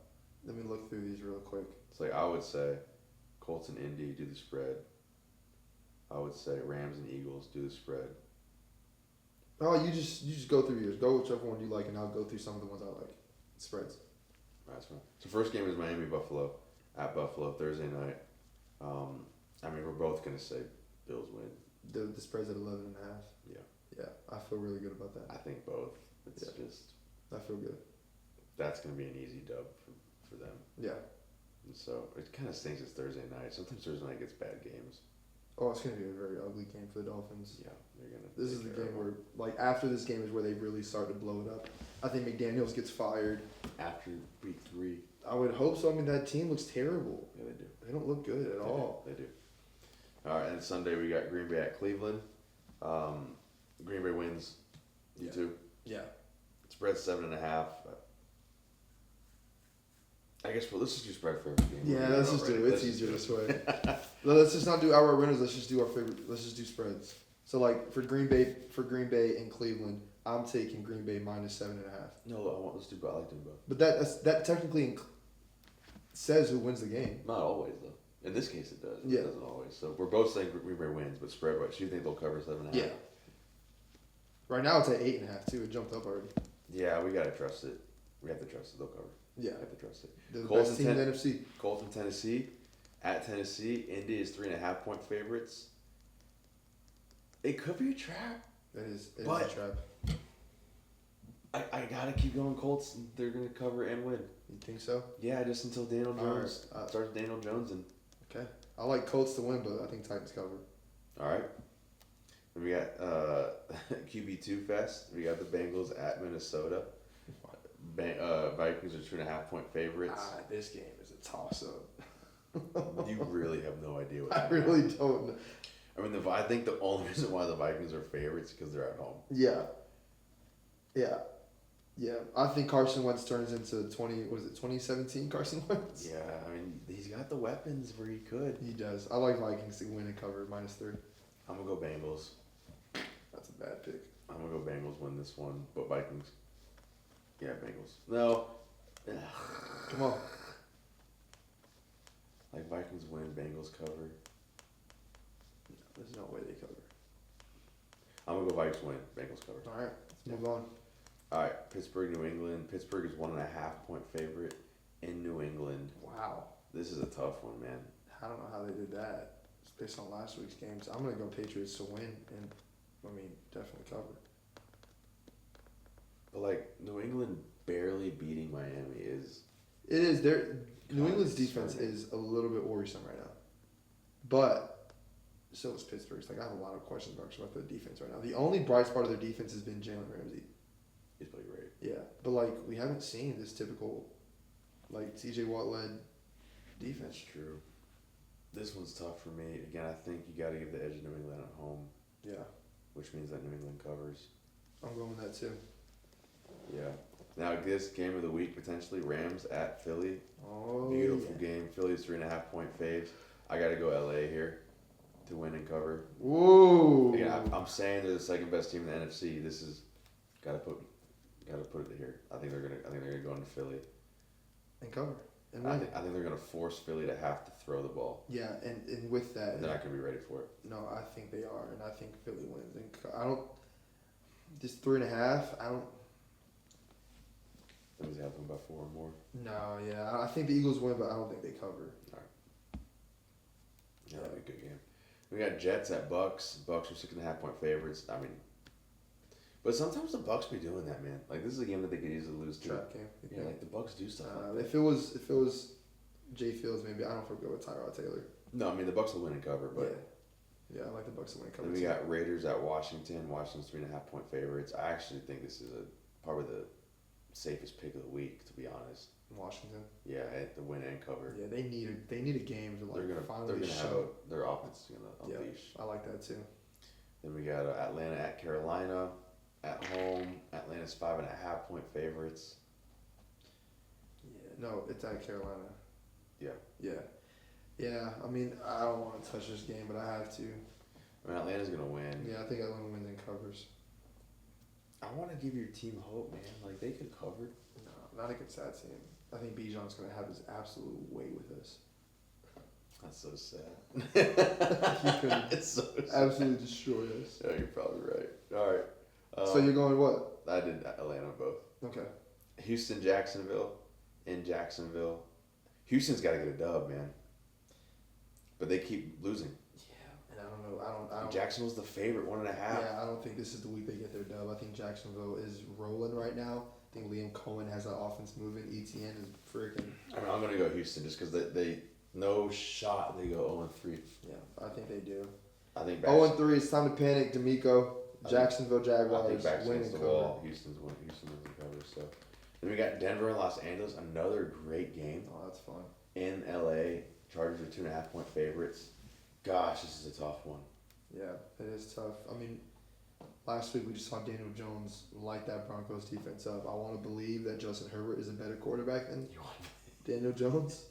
Let me look through these real quick. It's like I would say Colts and Indy do the spread. I would say Rams and Eagles do the spread. Oh, you just go through yours. Go whichever one you like, and I'll go through some of the ones I like. Spreads. That's right. So first game is Miami Buffalo at Buffalo Thursday night. I mean, we're both gonna say Bills win. The spread's at 11.5. Yeah. Yeah, I feel really good about that. I think both. It's just. I feel good. That's gonna be an easy dub for them. Yeah. And so it kind of stinks it's Thursday night. Sometimes Thursday night gets bad games. Oh, it's gonna be a very ugly game for the Dolphins. Yeah, they're gonna. This is the game where, like, after this game is where they really start to blow it up. I think McDaniels gets fired after week 3. I would hope so. I mean, that team looks terrible. Yeah, they do. They don't look good at all. They do. All right, and Sunday we got Green Bay at Cleveland. Green Bay wins. You too? Yeah. Spread 7.5. I guess let's just do spread for every game. Yeah, let's just do it. It's easier this way. Let's just not do outright winners. Let's just do our favorite. Let's just do spreads. So, like, for Green Bay and Cleveland, I'm taking Green Bay minus 7.5. No, let's do both. I like doing both. But that technically says who wins the game. Not always, though. In this case, it does. Yeah. It doesn't always. So we're both saying Green Bay wins, but spread wise, do you think they'll cover 7.5? Yeah. Right now it's at 8.5 too. It jumped up already. Yeah, we gotta trust it. We have to trust it. They'll cover. Yeah. We have to trust it. They're the best team in the NFC. Colts and Tennessee. At Tennessee, Indy is 3.5 point favorites. It could be a trap. It is a trap. I gotta keep going Colts. They're gonna cover and win. You think so? Yeah, just until Daniel Jones starts Daniel Jones and. Okay. I like Colts to win, but I think Titans cover. All right. Then we got QB2 Fest. We got the Bengals at Minnesota. Vikings are 2.5 point favorites. This game is a toss up. You really have no idea what I really don't know. I mean, I think the only reason why the Vikings are favorites is because they're at home. Yeah. Yeah. Yeah. I think Carson Wentz turns into 2017 Carson Wentz? Yeah, I mean, he's got the weapons where he could. He does. I like Vikings to win and cover -3. I'm going to go Bengals. That's a bad pick. I'm going to go Bengals win this one, but Vikings. Yeah, Bengals. No. Come on. Like Vikings win, Bengals cover. No, there's no way they cover. I'm going to go Vikings win, Bengals cover. All right, let's move on. All right, Pittsburgh, New England. Pittsburgh is 1.5 point favorite in New England. Wow. This is a tough one, man. I don't know how they did that. It's based on last week's games. I'm going to go Patriots to win and, definitely cover. But, like, New England barely beating Miami is... It is. New England's defense is a little bit worrisome right now. But so is Pittsburgh's. Like, I have a lot of question marks about their defense right now. The only bright spot of their defense has been Jalen Ramsey. He's played great. Yeah. But, like, we haven't seen this typical, like, TJ Watt-led defense. That's true. This one's tough for me. Again, I think you got to give the edge to New England at home. Yeah. Which means that New England covers. I'm going with that, too. Yeah. Now, this game of the week, potentially, Rams at Philly. Oh, Beautiful game. Philly's 3.5 point faves. I got to go LA here to win and cover. Whoa. Again, I'm saying they're the second best team in the NFC. This is got to put it here. I think they're gonna go into Philly and cover. And I think they're gonna force Philly to have to throw the ball. Yeah, and with that, they're not gonna be ready for it. No, I think they are, and I think Philly wins. And I don't. This 3.5. I don't. Phillies have them by 4 or more. No, yeah, I think the Eagles win, but I don't think they cover. All right. Yeah, that'll be a good game. We got Jets at Bucks. Bucks are 6.5-point favorites. I mean, but sometimes the Bucks be doing that, man. Like this is a game that they could easily lose to. Trap game. Yeah, like the Bucks do stuff. Like that. If it was Jay Fields, maybe I don't forget with Tyrod Taylor. No, I mean the Bucks will win and cover, but yeah, I like the Bucks to win and cover. Then we got Raiders at Washington. Washington's 3.5-point favorites. I actually think this is probably the safest pick of the week, to be honest. Washington. Yeah, at the win and cover. Yeah, they need a game to finally show. Their offense is gonna unleash. I like that too. Then we got Atlanta at Carolina. At home, Atlanta's 5.5-point favorites. Yeah, no, it's at Carolina. Yeah. Yeah. I mean, I don't want to touch this game, but I have to. I mean, Atlanta's gonna win. Yeah, I think Atlanta wins and covers. I want to give your team hope, man. Like they could cover. No, not against that team. I think Bijan's gonna have his absolute way with us. That's so sad. He could it's so absolutely destroy us. Yeah, you're probably right. All right. So you're going what? I did Atlanta both. Okay. Houston, Jacksonville. In Jacksonville. Houston's got to get a dub, man. But they keep losing. Yeah, and I don't know. I don't. Jacksonville's the favorite, 1.5. Yeah, I don't think this is the week they get their dub. I think Jacksonville is rolling right now. I think Liam Cohen has that offense moving. ETN is freaking. I mean, I'm going to go Houston just because they no shot they go 0-3. Yeah, I think they do. I think 0-3. It's time to panic. D'Amico. Jacksonville Jaguars. I think backs win against and the cover. wall. Houston wins and cover. So then we got Denver and Los Angeles. Another great game. Oh, that's fun. In LA, Chargers are 2.5-point favorites. Gosh, this is a tough one. Yeah, it is tough. I mean, last week we just saw Daniel Jones light that Broncos defense up. I want to believe that Justin Herbert is a better quarterback than Daniel Jones.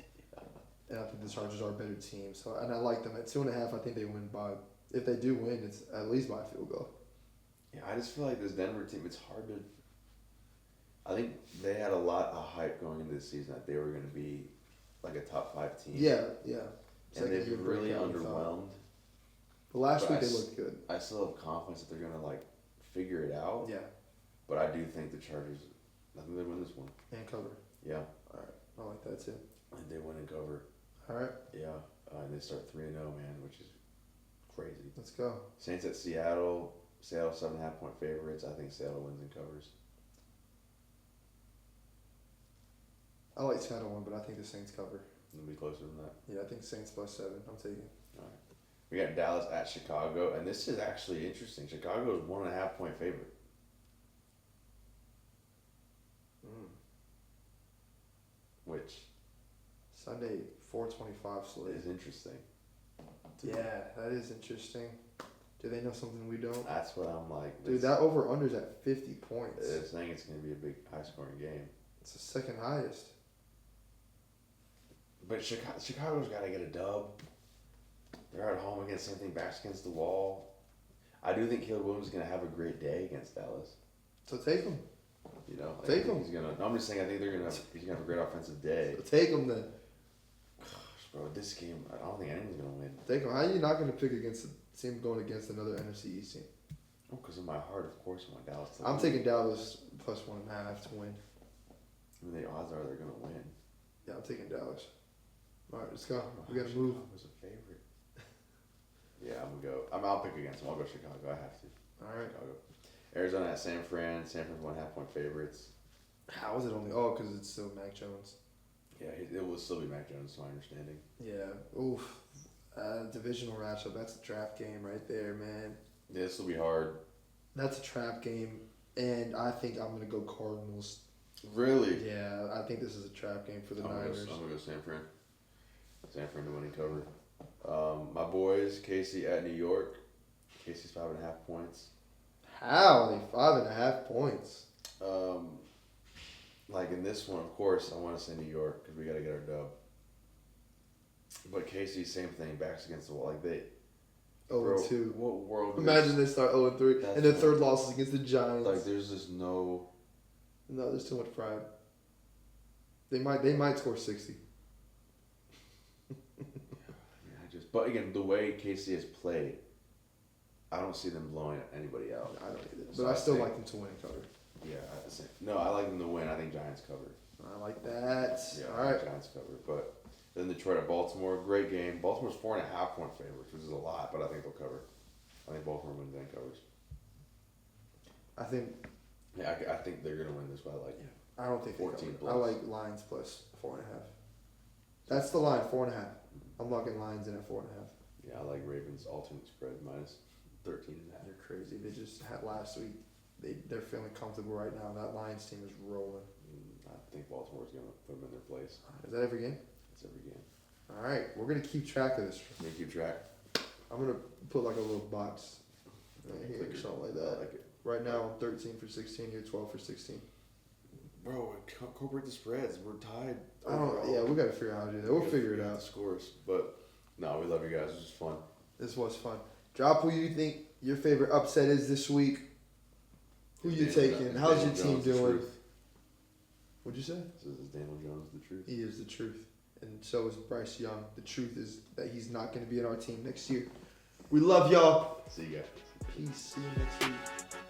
And I think the Chargers are a better team. So, and I like them at 2.5. I think they win by. If they do win, it's at least by a field goal. Yeah, I just feel like this Denver team. It's hard to. I think they had a lot of hype going into the season that they were going to be like a top 5 team. Yeah. And they've been really underwhelmed. But last week they looked good. I still have confidence that they're going to like figure it out. Yeah. But I do think the Chargers. I think they win this one. And cover. Yeah. All right. I like that too. And they win and cover. All right. Yeah. And they start 3-0, man, which is crazy. Let's go. Saints at Seattle. Seattle 7.5-point favorites. I think Seattle wins and covers. I like Seattle one, but I think the Saints cover. It'll be closer than that. Yeah, I think Saints +7. I'm taking. All right. We got Dallas at Chicago, and this is actually interesting. Chicago is 1.5-point favorite. Which Sunday 4:25 slate is interesting. Yeah, that is interesting. Do they know something we don't? That's what I'm like. Dude, that over-under's at 50 points. They're saying it's going to be a big, high-scoring game. It's the second highest. But Chicago's got to get a dub. They're at home against something, backs against the wall. I do think Caleb Williams is going to have a great day against Dallas. So take him. You know, like take him. He's gonna. I'm just saying. I think he's gonna have a great offensive day. So take him then. Gosh, bro, this game, I don't think anyone's gonna win. Take him. How are you not gonna pick against a team going against another NFC East team? Oh, because in my heart, of course, I want Dallas to I'm win. taking Dallas +1.5 to win. I mean, the odds are they're gonna win. Yeah, I'm taking Dallas. All right, let's go. We gotta move. Chicago's a favorite. Yeah, I'm gonna go. I'll pick against them. I'll go Chicago. I have to. All right. Chicago. Arizona at San Fran. San Fran's 1.5-point favorites. How is it only? Oh, because it's still Mac Jones. Yeah, it will still be Mac Jones, to my understanding. Yeah. Oof. Divisional matchup. That's a trap game right there, man. Yeah, this will be hard. That's a trap game, and I think I'm gonna go Cardinals. Really? Yeah, I think this is a trap game for the Niners. I'm gonna go San Fran. San Fran to win and cover. My boys, Casey at New York. Casey's 5.5 points. How are they 5.5 points? Like in this one, of course, I want to say New York because we got to get our dub. But Casey, same thing, backs against the wall. Like they. 0-2. What world? Imagine they start 0-3, and their third loss is against the Giants. Like there's just no. No, there's too much pride. They might score 60. But again, the way Casey has played, I don't see them blowing anybody out. I don't either. So But I still like them to win and cover. Yeah, no, I like them to win. I think Giants cover. I like that. Yeah, All right. Giants cover. But then Detroit at Baltimore, great game. Baltimore's 4.5 point favorites, which is a lot, but I think they'll cover. I think Baltimore wins and covers. I think. Yeah, I think they're gonna win this by like. I don't think 14 plus. I like Lions plus 4.5. That's the line, 4.5. I'm locking Lions in at 4.5. Yeah, I like Ravens alternate spread minus 13.5. They're crazy. They just had last week. They're feeling comfortable right now. That Lions team is rolling. I think Baltimore's gonna put them in their place. Is that every game? It's every game. All right, we're gonna keep track of this. Can you keep track? I'm gonna put like a little box right here, Clicker. something like I that. like it. Right now I'm 13 for 16. You're 12 for 16. Bro, incorporate the spreads. We're tied. I don't. Yeah, we gotta figure out how to do that. We'll figure it out. Scores, but no, we love you guys. It was just fun. This was fun. Drop who you think your favorite upset is this week. Who you taking? How's your team doing? What'd you say? This is Daniel Jones the truth. He is the truth. And so is Bryce Young. The truth is that he's not going to be in our team next year. We love y'all. See you guys. Peace. See you next week.